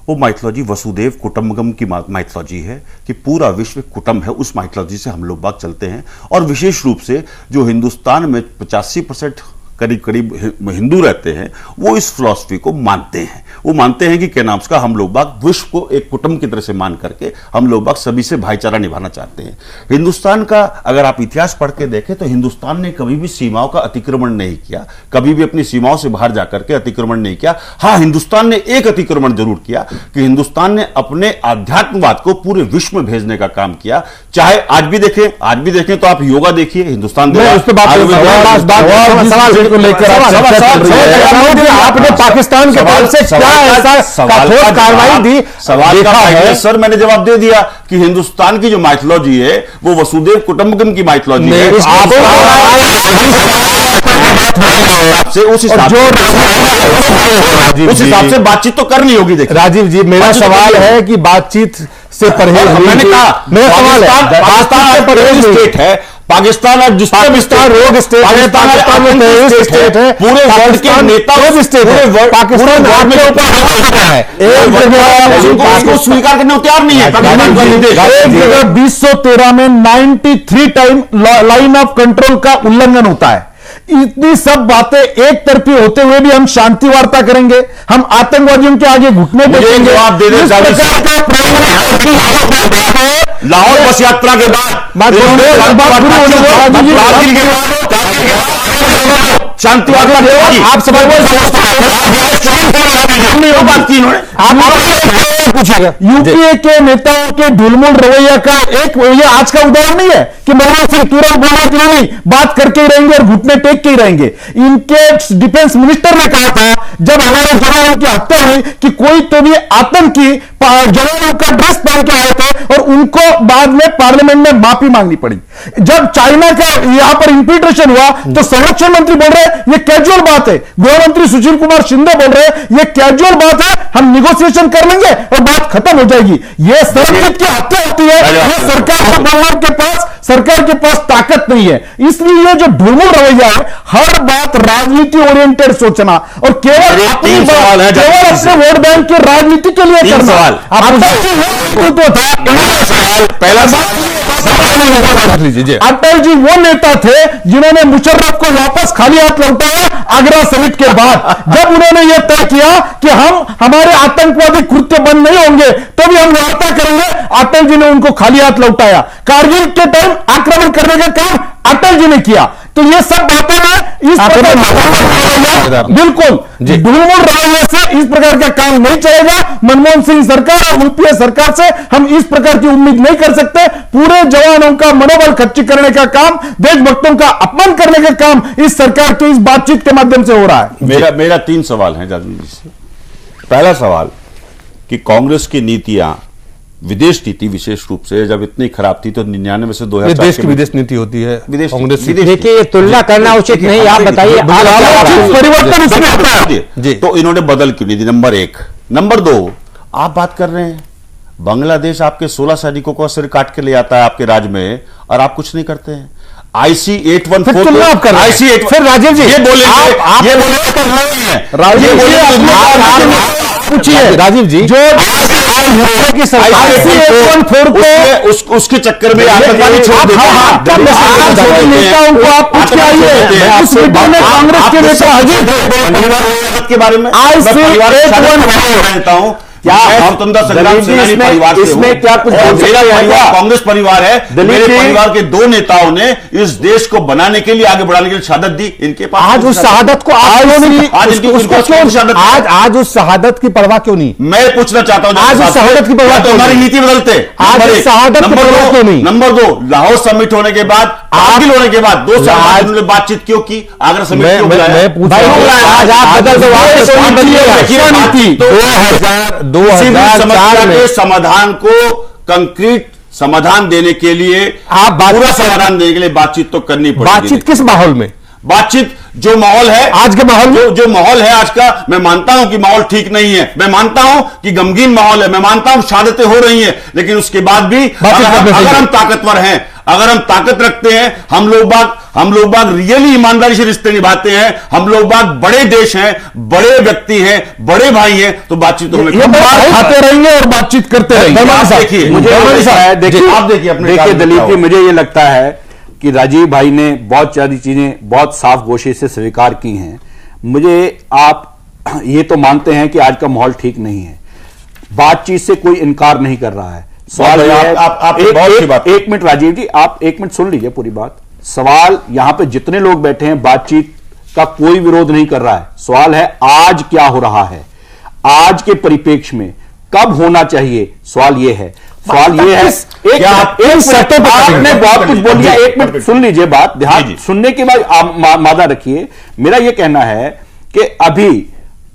वो माइथोलॉजी वसुदेव कुटुंबकम की माइथोलॉजी है कि पूरा विश्व कुटुंब है। उस माइथोलॉजी से हम लोग बात चलते हैं और विशेष रूप से जो हिंदुस्तान में 85% करीब करीब हिंदू रहते हैं वो इस फिलॉसफी को मानते हैं। वो मानते हैं कि क्या नाम उसका, हम लोग बाग विश्व को एक कुटुंब की तरह से मान करके हम लोग बाग सभी से भाईचारा निभाना चाहते हैं। हिंदुस्तान का अगर आप इतिहास पढ़ के देखें तो हिंदुस्तान ने कभी भी सीमाओं का अतिक्रमण नहीं किया, कभी भी अपनी सीमाओं से बाहर जाकर के अतिक्रमण नहीं किया। हाँ, हिंदुस्तान ने एक अतिक्रमण जरूर किया कि हिंदुस्तान ने अपने आध्यात्मवाद को पूरे विश्व में भेजने का काम किया। चाहे आज भी देखें तो आप योगा देखिए, हिंदुस्तान को लेकर आपने पाकिस्तान के पास से क्या ऐसा कठोर कार्रवाई दी? सवाल का है सर, मैंने जवाब दे दिया कि हिंदुस्तान की जो माइथोलॉजी है वो वसुदेव कुटुंबकम की माइथोलॉजी है। उस हिसाब से बातचीत तो करनी होगी। देखिए राजीव जी, मेरा सवाल है कि बातचीत से परहेज, मैंने कहा मेरा सवाल है, पाकिस्तान से परहेज स्टेट है, पाकिस्तान और पाकिस्तान रोग स्टेट है, पाकिस्तान स्टेट है, पूरे वर्ल्ड के नेता रोग स्टेट है, पाकिस्तान वर्ल्ड के ऊपर है, उसको स्वीकार करने को तैयार नहीं है। 2013 में 93 टाइम लाइन ऑफ कंट्रोल का उल्लंघन होता है। इतनी सब बातें एक तरफी होते हुए भी हम शांति वार्ता करेंगे, हम आतंकवादियों के आगे घुटने टेकेंगे। जवाब दे दे लाहौर बस यात्रा के बाद शांति वार्ता आप समझ बात की इन्होंने, पूछिएगा। यूपीए के नेताओं के ढुलमुल रवैया का एक ये आज का उदाहरण नहीं है कि मनमोहन सिंह तुरंत बोला कि नहीं बात करके ही रहेंगे और घुटने टेक के ही रहेंगे। इनके डिफेंस मिनिस्टर ने कहा था जब हमारे जवानों की हत्या हुई कि कोई तो भी आतंकी जवानों का ड्रेस पहन के आए थे और उनको बाद में पार्लियामेंट में माफी मांगनी पड़ी। जब चाइना का यहां पर इंफिल्ट्रेशन हुआ तो संरक्षण मंत्री बोल रहे ये कैजुअल बात है, गृह मंत्री सुशील कुमार शिंदे बोल रहे ये कैजुअल बात है, हम निगोशिएशन कर लेंगे और बात खत्म हो जाएगी। ये सरकार की हत्या होती है, ये सरकार के पास ताकत नहीं है। इसलिए ये जो ढुलमुल रवैया है, हर बात राजनीति ओरिएंटेड सोचना और केवल अपने वोट बैंक की राजनीति के लिए करना। अटल जी वो नेता थे जिन्होंने मुशर्रफ को वापस खाली हाथ लौटाया आगरा समिट के बाद, जब उन्होंने यह तय किया कि हमारे आतंकवादी कृत्य बंद नहीं होंगे तभी हम वार्ता करेंगे, अटल जी ने उनको खाली हाथ लौटाया। कारगिल के टाइम आक्रमण करने का काम अटल जी ने किया। तो ये सब बातें में इस प्रकार बिल्कुल ढुलमुल रवैये से इस प्रकार का काम नहीं चलेगा। मनमोहन सिंह सरकार और यूपीए सरकार से हम इस प्रकार की उम्मीद नहीं कर सकते। पूरे जवानों का मनोबल खच्ची करने का काम, देशभक्तों का अपमान करने का काम इस सरकार की इस बातचीत के माध्यम से हो रहा है। मेरा 3 सवाल है जादव जी से। पहला सवाल कि कांग्रेस की नीतियां, विदेश नीति विशेष रूप से जब इतनी खराब थी तो 99 से 2004 देश की विदेश नीति होती है, विदेश देखिए ये तुलना करना उचित नहीं। आप बताइए परिवर्तन इसमें आता है तो इन्होंने बदल क्यों नहीं दी? नंबर 1। नंबर 2, आप बात कर रहे हैं बांग्लादेश आपके 16 सैनिकों को सिर काट के ले आता है आपके राज्य में और आप कुछ नहीं करते हैं। IC 814 IC8 फिर राजीव जी ये बोलेंगे पूछिए राजीव जी जो उसके चक्कर में आतंकवादी छोड़ देते हैं के बारे में क्या स्वतंत्रता संग्राम सेनानी परिवार से इसमें क्या कुछ कांग्रेस परिवार है। मेरे परिवार के 2 नेताओं ने इस देश को बनाने के लिए, आगे बढ़ाने के लिए शहादत दी। इनके पास आज उस शहादत को आज उस शहादत की परवाह क्यों नहीं? मैं पूछना चाहता हूं आज उस शहादत की परवाह क्यों? हमारी नीति बदलते आज उस शहादत की परवाह क्यों नहीं? नंबर 2, लाहौर समिट होने के बाद, कारगिल होने के बाद 2 साल बाद उन्होंने बातचीत क्यों की? आगरा समिट क्यों बुलाया? 2004 में समाधान को कंक्रीट समाधान देने के लिए, आप पूरा समाधान देने के लिए बातचीत तो करनी पड़ेगी। बातचीत किस माहौल में? बातचीत जो माहौल है आज के माहौल में, जो माहौल है आज का, मैं मानता हूं कि माहौल ठीक नहीं है, मैं मानता हूं कि गमगीन माहौल है, मैं मानता हूं शहादतें हो रही हैं, लेकिन उसके बाद भी अगर हम ताकतवर हैं, अगर हम ताकत रखते हैं, हम लोग बाग रियली ईमानदारी से रिश्ते निभाते हैं, हम लोग बाग बड़े देश हैं, बड़े व्यक्ति हैं, बड़े भाई हैं, तो बातचीत तो खाते रहेंगे और बातचीत करते रहेंगे। देखिए दलीप जी, मुझे ये लगता है कि राजीव भाई ने बहुत सारी चीजें बहुत साफ गोशी से स्वीकार की हैं। मुझे आप ये तो मानते हैं कि आज का माहौल ठीक नहीं है, बातचीत से कोई इनकार नहीं कर रहा है। सवाल एक मिनट राजीव जी, आप 1 मिनट सुन लीजिए पूरी बात। सवाल यहां पे जितने लोग बैठे हैं, बातचीत का कोई विरोध नहीं कर रहा है। सवाल है आज क्या हो रहा है, आज के परिप्रेक्ष्य में कब होना चाहिए, सवाल ये है। सवाल ये है आपने बहुत कुछ बोल दिया, 1 मिनट सुन लीजिए बात, ध्यान सुनने के बाद मादा रखिए। मेरा यह कहना है कि अभी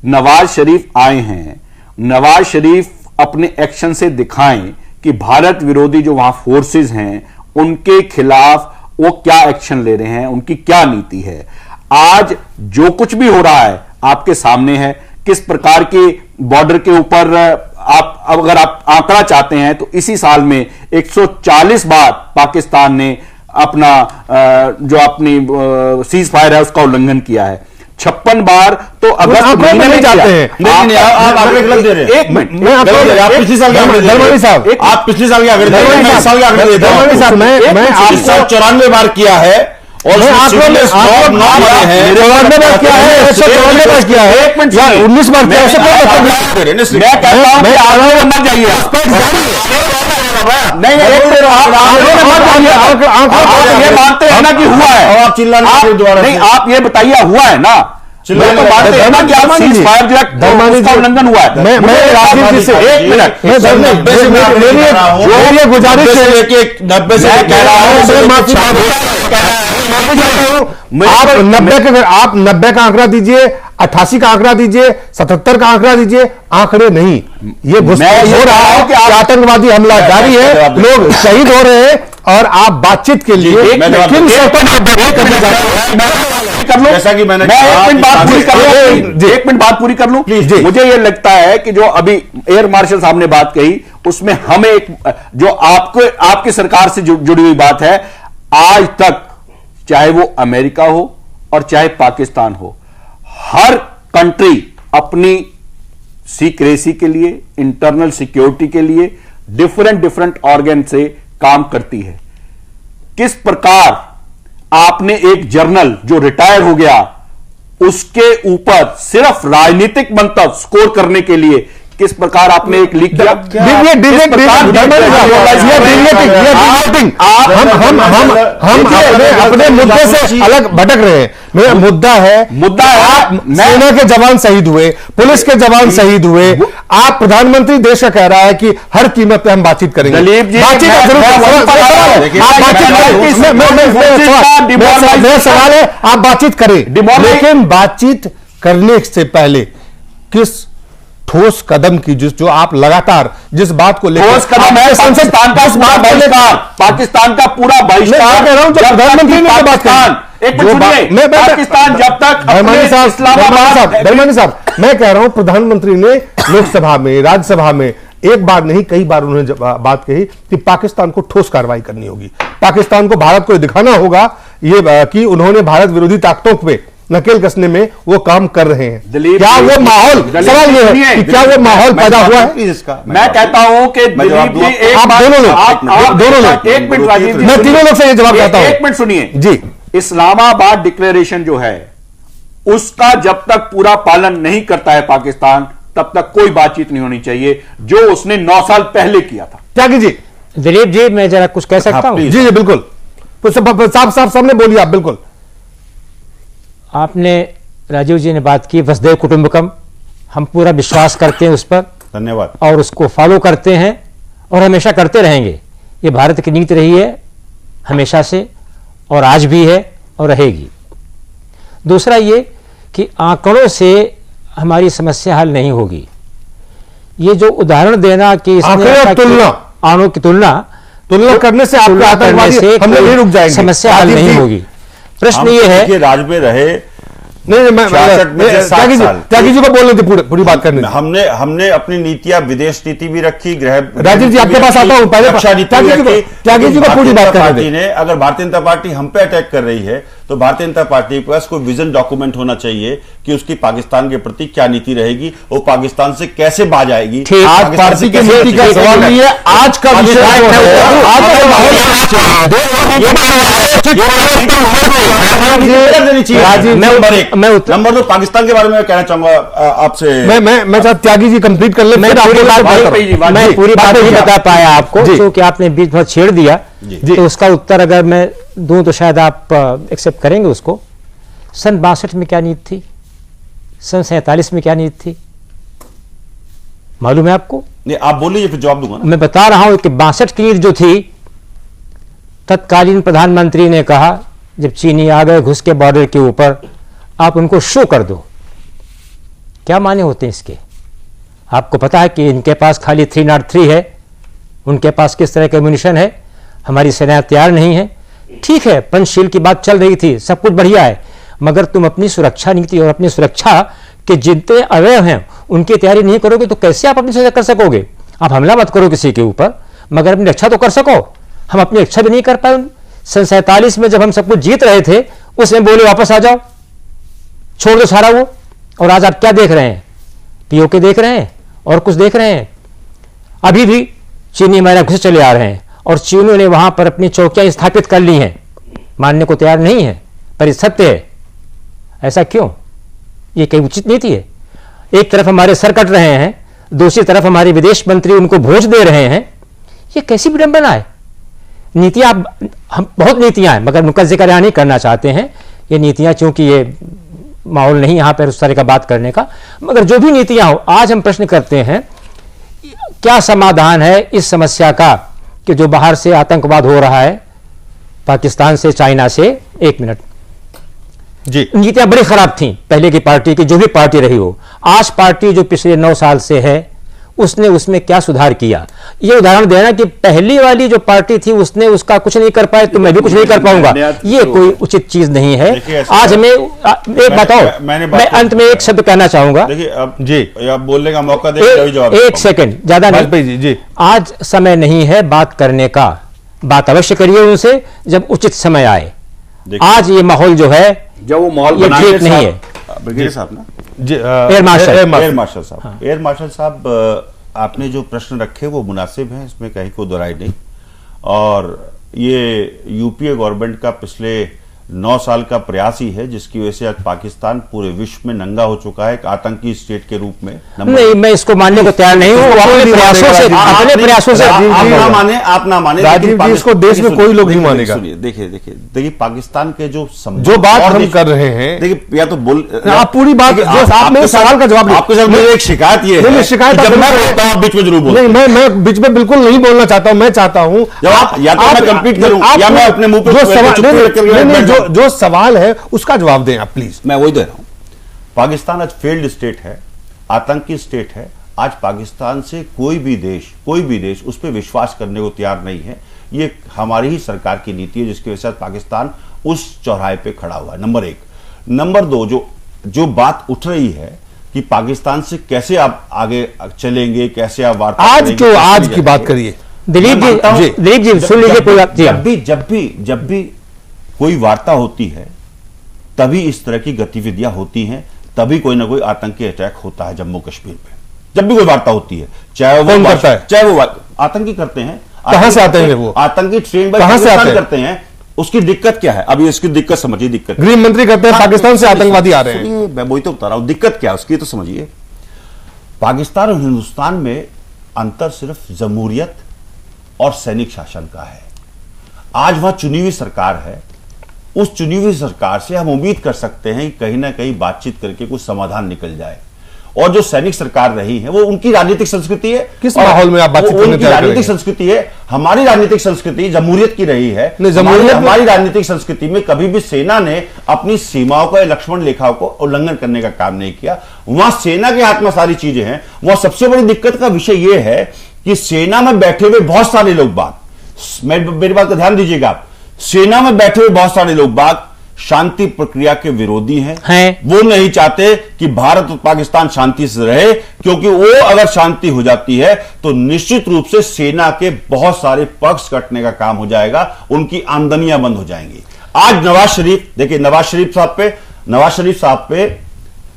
नवाज शरीफ आए हैं, नवाज शरीफ अपने एक्शन से दिखाएं कि भारत विरोधी जो वहां फोर्सेस हैं उनके खिलाफ वो क्या एक्शन ले रहे हैं, उनकी क्या नीति है। आज जो कुछ भी हो रहा है आपके सामने है, किस प्रकार के बॉर्डर के ऊपर आप अगर आप आंकड़ा चाहते हैं तो इसी साल में 140 बार पाकिस्तान ने अपना जो अपनी सीज फायर है उसका उल्लंघन किया है। 56 बार तो अगस्त महीने में जाते हैं। एक मिनट, आप पिछले साल के आगे 94 बार किया है और 19 बार मैं कहता हूं कि आगे मत जाइए, नहीं ये मानते हैं ना कि हुआ है, आप चिल्लाने नहीं, आप ये बताइए हुआ है ना, उल्लंघन हुआ है। मैं राजीव जी से एक मिनट, मेरी गुजारिश है कि 90 से आप 90 का आंकड़ा दीजिए, 88 का आंकड़ा दीजिए, 77 का आंकड़ा दीजिए, आंकड़े नहीं। ये घुसपैठ हो रहा है कि आतंकवादी हमला जारी है, लोग शहीद हो रहे हैं और आप बातचीत के लिए किन शर्तों पर करने जा रहे हैं? कर लो, जैसा कि मैंने एक मिनट बात पूरी कर लूं प्लीज। मुझे यह लगता है कि जो अभी एयर मार्शल साहब ने बात कही उसमें हमें एक जो आपकी सरकार से जुड़ी हुई बात है, आज तक चाहे वो अमेरिका हो और चाहे पाकिस्तान हो, हर कंट्री अपनी सीक्रेसी के लिए, इंटरनल सिक्योरिटी के लिए डिफरेंट ऑर्गन से काम करती है। किस प्रकार आपने एक जर्नल जो रिटायर हो गया उसके ऊपर सिर्फ राजनीतिक मंतव्य स्कोर करने के लिए किस प्रकार आपने एक लीक किया? हम अपने मुद्दे से अलग भटक रहे हैं। मेरा मुद्दा है सेना के जवान शहीद हुए, पुलिस के जवान शहीद हुए, आप प्रधानमंत्री देश का कह रहा है कि हर कीमत पे हम बातचीत करेंगे। मेरा सवाल है आप बातचीत करें, लेकिन बातचीत करने से पहले किस ठोस कदम की जो आप लगातार जिस बात को लेकर ठोस कदम है पाकिस्तान का पूरा बहिष्कार, पाकिस्तान का पूरा बहिष्कार। कह रहा हूं जब प्रधानमंत्री ने पाकिस्तान पाकिस्तान जब तक धर्मानी साहब मैं कह रहा हूं प्रधानमंत्री ने लोकसभा में राज्यसभा में एक बार नहीं कई बार उन्होंने बात कही कि पाकिस्तान को ठोस कार्रवाई करनी होगी, पाकिस्तान को भारत को दिखाना होगा ये कि उन्होंने भारत विरोधी ताकतों पे नकेल कसने में वो काम कर रहे हैं। क्या वो माहौल, सवाल ये है कि क्या वो माहौल पैदा हुआ है? मैं कहता हूं कि दिलीप जी आप दोनों लोग एक मिनट राजीव जी, मैं तीनों लोग से ये जवाब चाहता हूं। एक मिनट सुनिए जी। इस्लामाबाद डिक्लेरेशन जो है उसका जब तक पूरा पालन नहीं करता है पाकिस्तान, तब तक कोई बातचीत नहीं होनी चाहिए, जो उसने 9 साल पहले किया था। त्यागी जी, दिलीप जी मैं जरा कुछ कह सकता हूं? जी जी बिल्कुल, साफ सामने बोलिए आप। बिल्कुल, आपने राजीव जी ने बात की वसुधैव कुटुंबकम, हम पूरा विश्वास करते हैं उस पर, धन्यवाद, और उसको फॉलो करते हैं और हमेशा करते रहेंगे। ये भारत की नीति रही है हमेशा से और आज भी है और रहेगी। दूसरा ये कि आंकड़ों से हमारी समस्या हल नहीं होगी। ये जो उदाहरण देना कि आंकड़ों की तुलना करने से समस्या हल नहीं होगी। प्रश्न ये है कि राज में रहे त्यागी जी को बोलने थे पूरी बात करने। हमने अपनी नीतियां, विदेश नीति भी रखी, गृह राजीव जी आपके पास आता हूं पहले त्यागी जी को पूरी बात करने ने। अगर भारतीय जनता पार्टी हम पे अटैक कर रही है तो भारतीय जनता पार्टी के पास कोई विजन डॉक्यूमेंट होना चाहिए कि उसकी पाकिस्तान के प्रति क्या नीति रहेगी, वो पाकिस्तान से कैसे बाज आएगी। आज पार्टी की नीति का सवाल नहीं है, आज का विषय नंबर 2 पाकिस्तान के बारे में कहना चाहूंगा आपसे। मैं त्यागी जी कंप्लीट कर ले, मैं पूरी बात नहीं बता पाया आपको क्योंकि आपने बीच में छेड़ दिया। तो उसका उत्तर अगर मैं दूं तो शायद आप एक्सेप्ट करेंगे उसको। सन 62 में क्या नीति थी, सन 47 में क्या नीति थी, मालूम है आपको? नहीं, आप बोलिए फिर जवाब दूंगा। मैं बता रहा हूं कि 62 की नीति जो थी, तत्कालीन प्रधानमंत्री ने कहा जब चीनी आ गए घुस के बॉर्डर के ऊपर, आप उनको शो कर दो। क्या माने होते हैं इसके? आपको पता है कि इनके पास खाली 303 है, उनके पास किस तरह का एम्यूनिशन है, हमारी सेना तैयार नहीं है। ठीक है, पंचशील की बात चल रही थी, सब कुछ बढ़िया है, मगर तुम अपनी सुरक्षा नीति और अपनी सुरक्षा के जितने अवयव हैं उनकी तैयारी नहीं करोगे तो कैसे आप अपनी सुरक्षा कर सकोगे? आप हमला मत करो किसी के ऊपर, मगर अपनी रक्षा तो कर सको। हम अपनी रक्षा भी नहीं कर पाए। सन 47 में जब हम सब कुछ जीत रहे थे, उसमें बोले वापस आ जाओ, छोड़ दो सारा वो। और आज आप क्या देख रहे हैं? पीओके देख रहे हैं और कुछ देख रहे हैं। अभी भी चीनी हमारे घुस चले आ रहे हैं और चीनियों ने वहां पर अपनी चौकियां स्थापित कर ली हैं, मानने को तैयार नहीं है, पर सत्य है। ऐसा क्यों? ये कहीं उचित नीति है? एक तरफ हमारे सर कट रहे हैं, दूसरी तरफ हमारे विदेश मंत्री उनको भोज दे रहे हैं। ये कैसी विडंबना है? नीतियां, हम बहुत नीतियां हैं, मगर उनका जिक्र यहाँ नहीं करना चाहते हैं। ये नीतियां चूंकि ये माहौल नहीं यहाँ पर उस तरह का बात करने का। मगर जो भी नीतियां हो, आज हम प्रश्न करते हैं क्या समाधान है इस समस्या का कि जो बाहर से आतंकवाद हो रहा है, पाकिस्तान से, चाइना से। एक मिनट जी, नीतियां बड़ी खराब थी पहले की पार्टी की, जो भी पार्टी रही हो। आज पार्टी जो पिछले 9 साल से है, उसने उसमें क्या सुधार किया, ये उदाहरण देना कि पहली वाली जो पार्टी थी उसने उसका कुछ नहीं कर पाए तो मैं भी कुछ नहीं कर पाऊंगा, ये कोई उचित चीज नहीं है। आज हमें एक बताओ, मैं अंत में एक शब्द कहना चाहूंगा। देखिए अब जी आप बोलने का मौका दें, एक सेकंड, ज्यादा नहीं जी। आज समय नहीं है बात करने का, बात अवश्य करिए उनसे जब उचित समय आए। आज ये माहौल जो है जब वो माहौल ये ठीक नहीं है। ब्रिगेडियर साहब ना जी, एयर मार्शल साहब, एयर मार्शल साहब, आपने जो प्रश्न रखे वो मुनासिब हैं, इसमें कहीं कोई दोराई नहीं। और ये यूपीए गवर्नमेंट का पिछले 9 साल का प्रयास ही है जिसकी वजह से आज पाकिस्तान पूरे विश्व में नंगा हो चुका है, एक आतंकी स्टेट के रूप में। नहीं, मैं इसको मानने को तैयार नहीं हूँ। अपने प्रयासों से आप ना माने राजीव जी, इसको देश में कोई लोग नहीं मानेगा। देखिए पाकिस्तान के जो बात हम कर रहे हैं, देखिए या तो बोल आप पूरी बात, आपने सवाल का जवाब, आपके साथ मेरी एक शिकायत ये है, शिकायत जब मैं बोलता हूं बीच में जरूर बोलता हूं। नहीं, मैं बीच में बिल्कुल नहीं बोलना चाहता हूं। मैं चाहता हूं या तो मैं कंप्लीट करूं या मैं अपने मुंह पे जो सवाल है उसका जवाब दें आप प्लीज। मैं वही दे रहा हूं। पाकिस्तान आज फेल्ड स्टेट है, आतंकी स्टेट है। आज पाकिस्तान से कोई भी देश उस पर विश्वास करने को तैयार नहीं है। ये हमारी ही सरकार की नीति है जिसकी वजह से पाकिस्तान उस चौराहे पे खड़ा हुआ है। नंबर 1। नंबर 2, जो बात उठ रही है कि पाकिस्तान से कैसे आप आगे चलेंगे, कैसे आप वार्ता आज की बात करिए दिलीप जी सुन लीजिए। जब भी कोई वार्ता होती है तभी इस तरह की गतिविधियां होती हैं, तभी कोई ना कोई आतंकी अटैक होता है जम्मू कश्मीर में। जब भी कोई वार्ता होती है, चाहे वो आतंकी करते हैं। कहां से आते हैं वो आतंकी ट्रेन कहां से करते हैं? उसकी दिक्कत क्या है? अभी इसकी दिक्कत समझिए। दिक्कत गृह मंत्री कहते हैं पाकिस्तान से आतंकवादी आ रहे हैं। मैं वही तो बता रहा हूं, दिक्कत क्या है उसकी तो समझिए। पाकिस्तान और हिंदुस्तान में अंतर सिर्फ जमहूरियत और सैनिक शासन का है। आज वहां चुनी हुई सरकार है, उस चुनी हुई सरकार से हम उम्मीद कर सकते हैं कि कहीं ना कहीं बातचीत करके कुछ समाधान निकल जाए। और जो सैनिक सरकार रही है वो उनकी राजनीतिक संस्कृति है। किस माहौल में आप बातचीत करने उनकी राजनीतिक संस्कृति है। हमारी राजनीतिक संस्कृति जमहूरियत की रही है। हमारी राजनीतिक संस्कृति में कभी भी सेना ने अपनी सीमाओं का, लक्ष्मण रेखा को उल्लंघन करने का काम नहीं किया। वहां सेना के हाथ में सारी चीजें हैं। वहां सबसे बड़ी दिक्कत का विषय यह है कि सेना में बैठे हुए बहुत सारे लोग मेरी बात का ध्यान दीजिएगा आप, सेना में बैठे हुए बहुत सारे लोग शांति प्रक्रिया के विरोधी हैं। वो नहीं चाहते कि भारत और पाकिस्तान शांति से रहे, क्योंकि वो अगर शांति हो जाती है तो निश्चित रूप से सेना के बहुत सारे पक्ष कटने का काम हो जाएगा, उनकी आमदनियां बंद हो जाएंगी। आज नवाज शरीफ, देखिए नवाज शरीफ साहब पे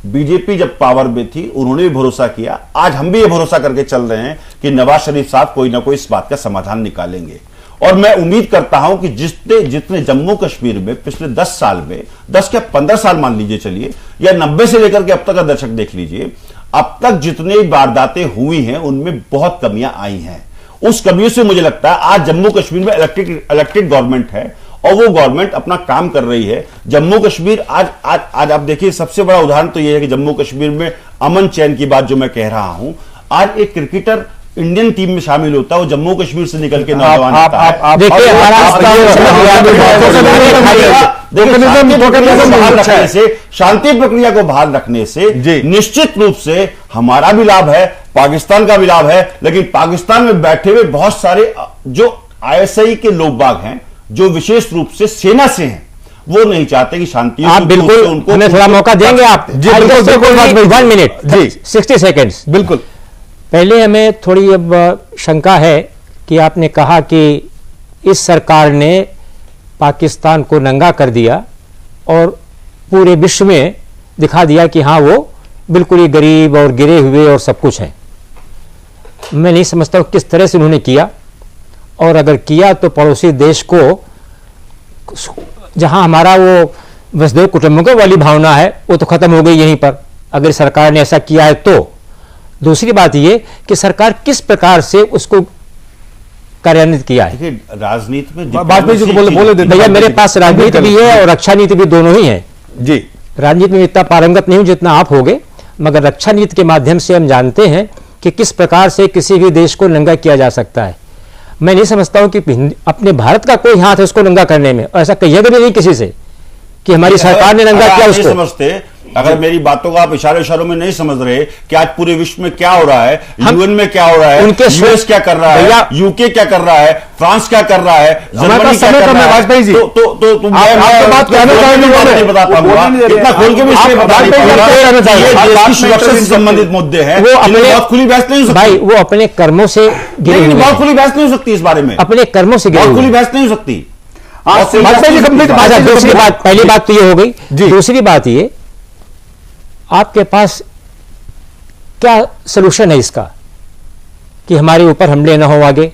बीजेपी जब पावर में थी उन्होंने भी भरोसा किया। आज हम भी ये भरोसा करके चल रहे हैं कि नवाज शरीफ साहब कोई ना कोई इस बात का समाधान निकालेंगे। और मैं उम्मीद करता हूं कि जितने जम्मू कश्मीर में पिछले 10 साल में, 10 क्या 15 साल मान लीजिए चलिए, या 90 से लेकर के अब तक का दशक देख लीजिए, अब तक जितने वारदातें हुई हैं उनमें बहुत कमियां आई हैं। उस कमियों से मुझे लगता है आज जम्मू कश्मीर में इलेक्टेड गवर्नमेंट है और वो गवर्नमेंट अपना काम कर रही है। जम्मू कश्मीर आज आप देखिए, सबसे बड़ा उदाहरण तो यह है कि जम्मू कश्मीर में अमन चैन की बात जो मैं कह रहा हूं, आज एक क्रिकेटर इंडियन टीम में शामिल होता है, वो जम्मू कश्मीर से निकल के नौजवान होता है। शांति प्रक्रिया को बहाल रखने से निश्चित रूप से हमारा भी लाभ है, पाकिस्तान का भी लाभ है। लेकिन पाकिस्तान में बैठे हुए बहुत सारे जो आईएसआई के लोग बाग हैं, जो विशेष रूप से सेना से हैं, वो नहीं चाहते कि शांति। आप बिल्कुल उनको हमें थोड़ा मौका देंगे आप? जी बिल्कुल, 1 मिनट जी 60 सेकेंड्स। बिल्कुल। पहले हमें थोड़ी अब शंका है कि आपने कहा कि इस सरकार ने पाकिस्तान को नंगा कर दिया और पूरे विश्व में दिखा दिया कि हाँ वो बिल्कुल ही गरीब और गिरे हुए और सब कुछ है। मैं नहीं समझता किस तरह से उन्होंने किया, और अगर किया तो पड़ोसी देश को, जहां हमारा वो वसुधैव कुटुंबकम वाली भावना है वो तो खत्म हो गई यहीं पर, अगर सरकार ने ऐसा किया है तो। दूसरी बात ये कि सरकार किस प्रकार से उसको कार्यान्वित किया है। राजनीति में बात में बोले भैया, मेरे पास राजनीति भी है और रक्षा नीति भी, दोनों ही है जी। राजनीति में इतना पारंगत नहीं हूं जितना आप होगे, मगर रक्षा नीति के माध्यम से हम जानते हैं कि किस प्रकार से किसी भी देश को नंगा किया जा सकता है। मैं नहीं समझता हूं कि अपने भारत का कोई हाथ है उसको नंगा करने में, और ऐसा कहिएगा भी नहीं किसी से कि हमारी सरकार ने नंगा किया उसको। समझते अगर मेरी बातों को आप इशारों में नहीं समझ रहे कि आज पूरे विश्व में क्या हो रहा है, यूएन में क्या हो रहा है, यूएस क्या कर रहा है, यूके क्या कर रहा है, फ्रांस क्या कर रहा है, जर्मनी क्या कर रहा है, वाजपेयी जी तो नहीं बता पाऊंगा, इतना खोल के भी इसलिए बता नहीं पाऊंगा। ये सुरक्षा से संबंधित मुद्दे हैं, वो बहुत खुली बहस नहीं हो सकती भाई, वो अपने कर्मों से गिरे, बहुत खुली बहस नहीं हो सकती इस बारे में, अपने कर्मों से बहुत खुली बहस नहीं हो सकती। दूसरी बात, पहली बात तो ये हो गई, दूसरी बात ये, आपके पास क्या सलूशन है इसका कि हमारे ऊपर हमले ना हो आगे?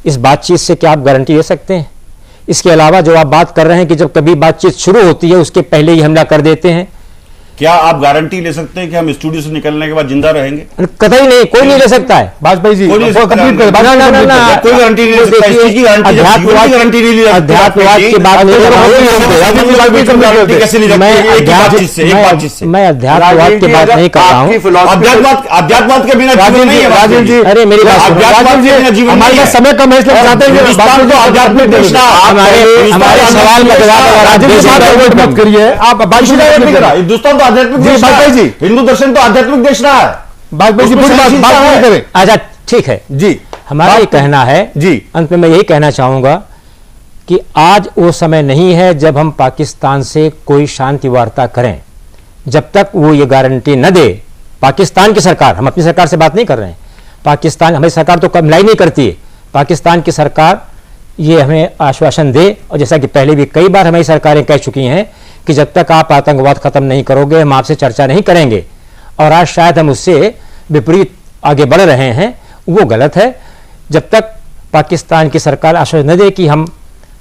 इस बातचीत से क्या आप गारंटी दे सकते हैं? इसके अलावा जो आप बात कर रहे हैं कि जब कभी बातचीत शुरू होती है उसके पहले ही हमला कर देते हैं, क्या आप गारंटी ले सकते हैं कि हम स्टूडियो से निकलने के बाद जिंदा रहेंगे? कतई नहीं, कोई नहीं ले सकता है। वाजपेयी जी कोई गारंटी नहीं ले सकता, इस चीज की गारंटी नहीं ली। अध्यात्मवाद की बात मैं अध्यात्मवाद की बात नहीं कर रहा हूँ। अध्यात्मवाद के बिना राजीव जी, अरे मेरी बात, हमारे पास समय कम है इसलिए बताते हैं आध्यात्मिक देश हमारे सवाल में जवाब मत करिए आप। हिंदुस्तान तो आध्यात्मिक देश है, हिंदू दर्शन तो आध्यात्मिक देश रहा है। बात करें। अच्छा ठीक है जी, हमारा ये कहना है जी, अंत में मैं यही कहना चाहूंगा कि आज वो समय नहीं है जब हम पाकिस्तान से कोई शांति वार्ता करें, जब तक वो ये गारंटी न दे पाकिस्तान की सरकार, हम अपनी सरकार से बात नहीं कर रहे हैं, पाकिस्तान, हमारी सरकार तो कमलाई नहीं करती है, पाकिस्तान की सरकार ये हमें आश्वासन दे, और जैसा कि पहले भी कई बार हमारी सरकारें कह चुकी हैं कि जब तक आप आतंकवाद खत्म नहीं करोगे हम आपसे चर्चा नहीं करेंगे, और आज शायद हम उससे विपरीत आगे बढ़ रहे हैं, वो गलत है। जब तक पाकिस्तान की सरकार आश्वासन न दे कि हम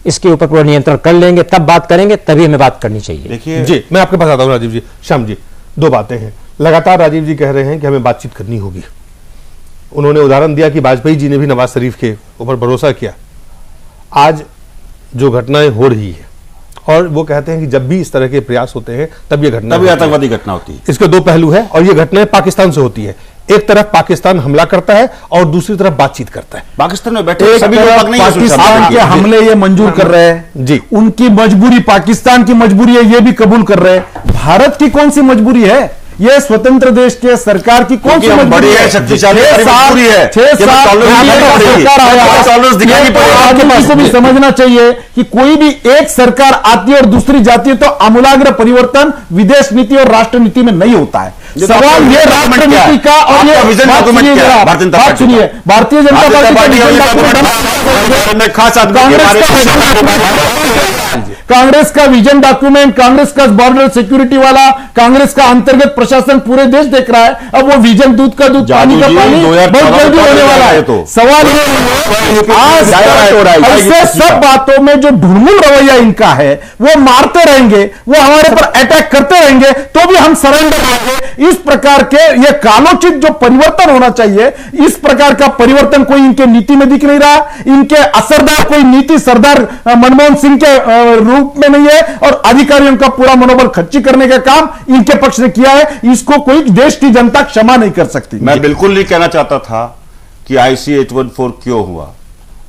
इसके ऊपर पूरा नियंत्रण कर लेंगे तब बात करेंगे, तभी हमें बात करनी चाहिए। देखिए जी, मैं आपके पास आता हूं राजीव जी। श्याम जी, दो बातें हैं। लगातार राजीव जी कह रहे हैं कि हमें बातचीत करनी होगी। उन्होंने उदाहरण दिया कि वाजपेयी जी ने भी नवाज शरीफ के ऊपर भरोसा किया। आज जो घटनाएं हो रही है, और वो कहते हैं कि जब भी इस तरह के प्रयास होते हैं तब ये घटना, तभी आतंकवादी घटना होती है। इसके दो पहलू हैं, और ये घटनाएं पाकिस्तान से होती है। एक तरफ पाकिस्तान हमला करता है और दूसरी तरफ बातचीत करता है। पाकिस्तान में बैठे सभी लोग नहीं, पाकिस्तान के हमले ये मंजूर कर रहे हैं जी, उनकी मजबूरी, पाकिस्तान की मजबूरी है, ये भी कबूल कर रहे हैं। भारत की कौन सी मजबूरी है? ये स्वतंत्र देश के सरकार की कौन सी मजबूरी है? 6 साल आपको भी समझना चाहिए कि कोई भी एक सरकार आती है और दूसरी जाती है तो आमूलाग्र परिवर्तन विदेश नीति और राष्ट्र नीति में नहीं होता है। सवाल ये राष्ट्र नीति का, और ये बात सुनिए, भारतीय जनता पार्टी कांग्रेस का विजन डॉक्यूमेंट, कांग्रेस का बॉर्डर सिक्योरिटी वाला, कांग्रेस का अंतर्गत प्रशासन पूरे देश देख रहा है। अब वो विजन दूध का दूध, पानी का पानी बहुत जल्दी होने वाला है। तो सवाल ऐसे सब बातों में जो ढुलमुल रवैया इनका है, वो मारते रहेंगे, वो हमारे पर अटैक करते रहेंगे तो भी हम सरेंडर करेंगे। इस प्रकार के ये कालोचित जो परिवर्तन होना चाहिए, इस प्रकार का परिवर्तन कोई इनके नीति में दिख नहीं रहा। इनके असरदार कोई नीति सरदार मनमोहन सिंह के रूप में नहीं है, और अधिकारियों का पूरा मनोबल खच्ची करने का काम इनके पक्ष ने किया है। इसको कोई देश की जनता क्षमा नहीं कर सकती। मैं बिल्कुल नहीं कहना चाहता था कि IC-814 क्यों हुआ,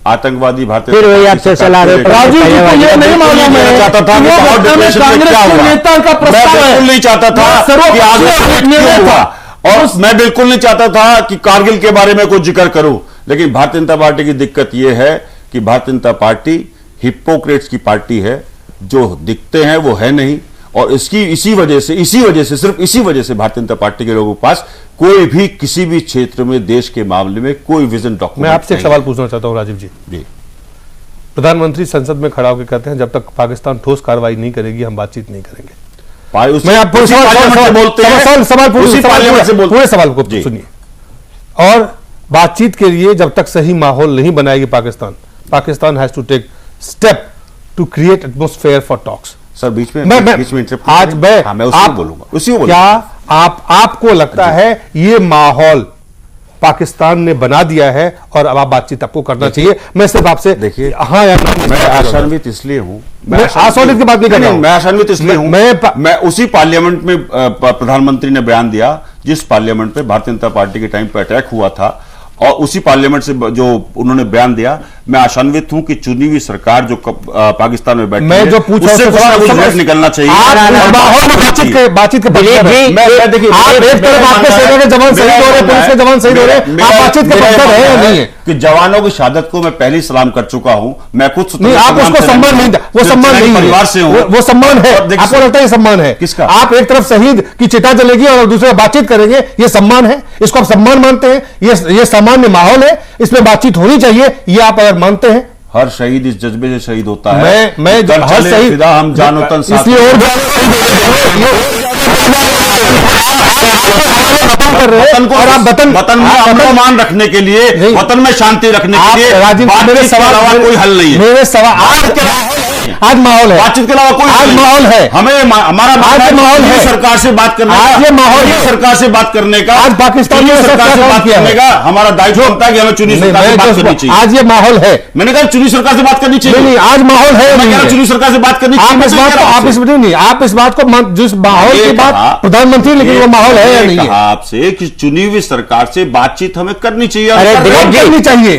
आतंकवादी भारतीय फिर वही आप चला रहे, राजीव जी को ये नहीं मालूम है, चाहता था कि कांग्रेस के नेता का प्रस्ताव है, बिल्कुल नहीं चाहता था कि आगे हुआ, और मैं बिल्कुल नहीं चाहता था कि कारगिल के बारे में कुछ जिक्र करूं। लेकिन भारतीय जनता पार्टी की दिक्कत यह है कि भारतीय जनता पार्टी हिपोक्रेट्स की पार्टी है, जो दिखते हैं वो है नहीं, और इसी वजह से सिर्फ इसी वजह से भारतीय जनता पार्टी के लोगों के पास कोई भी किसी भी क्षेत्र में देश के मामले में कोई विजन डॉक्यूमेंट। मैं आपसे एक सवाल पूछना चाहता हूं राजीव जी। प्रधानमंत्री संसद में खड़ा होकर कहते हैं जब तक पाकिस्तान ठोस कार्रवाई नहीं करेगी हम बातचीत नहीं करेंगे। मैं आप पूरे सवाल को सुनिए, और बातचीत के लिए जब तक सही माहौल नहीं बनाएगी Pakistan has to take step to create atmosphere for talks. Sir बीच में आज मैं उसी को बोलूंगा। क्या आपको लगता है ये माहौल पाकिस्तान ने बना दिया है और अब आप बातचीत आपको करना चाहिए। मैं सिर्फ आपसे देखिए, हाँ या ना, मैं आशान्वित इसलिए हूं, मैं आशान्वित की बात नहीं कर रहा हूं, मैं आशान्वित इसलिए हूं, मैं उसी पार्लियामेंट में प्रधानमंत्री ने बयान दिया जिस पार्लियामेंट पे भारतीय जनता पार्टी के टाइम पे अटैक हुआ था, और उसी पार्लियामेंट से जो उन्होंने बयान दिया, मैं आशान्वित हूं कि चुनी हुई सरकार जो पाकिस्तान में बैठी मैं जो पूछ उससे कुछ ना कुछ रिजल्ट निकलना चाहिए। बातचीत के देखिए, आप एक तरफ आपके सेना के जवान शहीद हो रहे, पुलिस के जवान शहीद हो रहे, आप बातचीत के पक्ष है या नहीं है? कि जवानों की शहादत को मैं पहले सलाम कर चुका हूं, मैं खुद नहीं, आप उसको सम्मान नहीं, वो सम्मान नहीं, परिवार से हूं, वो सम्मान है, आपको लगता है ये सम्मान है? किसका? आप एक तरफ शहीद की चिता जलेगी और दूसरे बातचीत करेंगे, ये सम्मान है? इसको आप सम्मान मानते हैं? ये सामान्य माहौल है, इसमें बातचीत होनी चाहिए, ये आप अगर मानते हैं? हर शहीद इस जज्बे से शहीद होता है। मैं हर शहीद, हम जानो तन साथ, इसलिए और वतन में अमन रखने के लिए, वतन में शांति रखने के लिए मेरे सवाल कोई हल नहीं है। मेरे सवाल आज माहौल है, बातचीत के अलावा कोई आज माहौल है, हमें हमारा माहौल है सरकार से बात करने का, आज ये माहौल है सरकार से बात करने का, आज पाकिस्तान की सरकार से बात करने का हमारा दायित्व होता है कि हमें चुनी सरकार से बात करनी चाहिए। आज ये माहौल है, मैंने कहा चुनी सरकार से बात करनी चाहिए। नहीं, आज माहौल है, चुनी सरकार से बात करनी चाहिए। आप इस बात को जिस माहौल की बात प्रधानमंत्री, लेकिन वो माहौल है या नहीं है? आपसे कि चुनी हुई सरकार से बातचीत हमें करनी चाहिए, करनी चाहिए,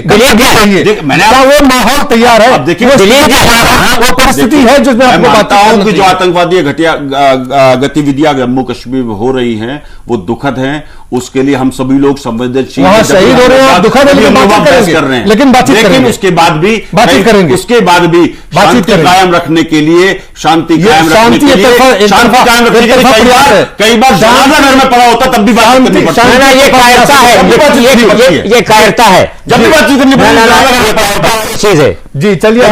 वो माहौल तैयार है। अब देखिए, वो परिस्थिति है जिसमें मैं मानता हूं कि जो आतंकवादी घटिया गतिविधियां जम्मू कश्मीर में हो रही हैं वो दुखद हैं, उसके लिए हम सभी लोग संवेदनशील हैं, शहीद हो रहे हैं, दुखद है, लेकिन बातचीत करेंगे, लेकिन उसके बाद भी बातचीत करेंगे, उसके बाद भी शांति कायम रखने के लिए, शांति कायम रखने के लिए कई बार जनाजा घर में पड़ा होता तब भी बात करनी पड़ती है। ये कायरता है, ये कायरता है, जब भी बातचीत करनी पड़ती चीज है। जी चलिए,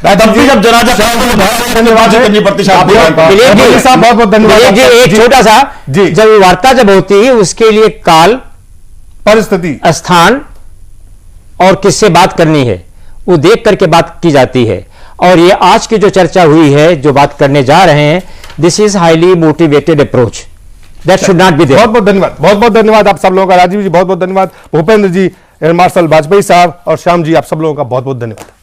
जब जनाजा धन्यवाद करनी पड़ती साहब, बहुत बहुत धन्यवाद। एक छोटा सा, जब वार्ता जब होती है उसके लिए काल, परिस्थिति, स्थान और किससे बात करनी है वो देख करके बात की जाती है। और ये आज की जो चर्चा हुई है, जो बात करने जा रहे हैं, this is highly motivated approach, that should not be there. बहुत बहुत धन्यवाद, बहुत बहुत धन्यवाद आप सब लोगों का। राजीव जी बहुत बहुत धन्यवाद, भूपेंद्र जी, एयर मार्शल वाजपेयी साहब और श्याम जी, आप सब लोगों का बहुत बहुत धन्यवाद।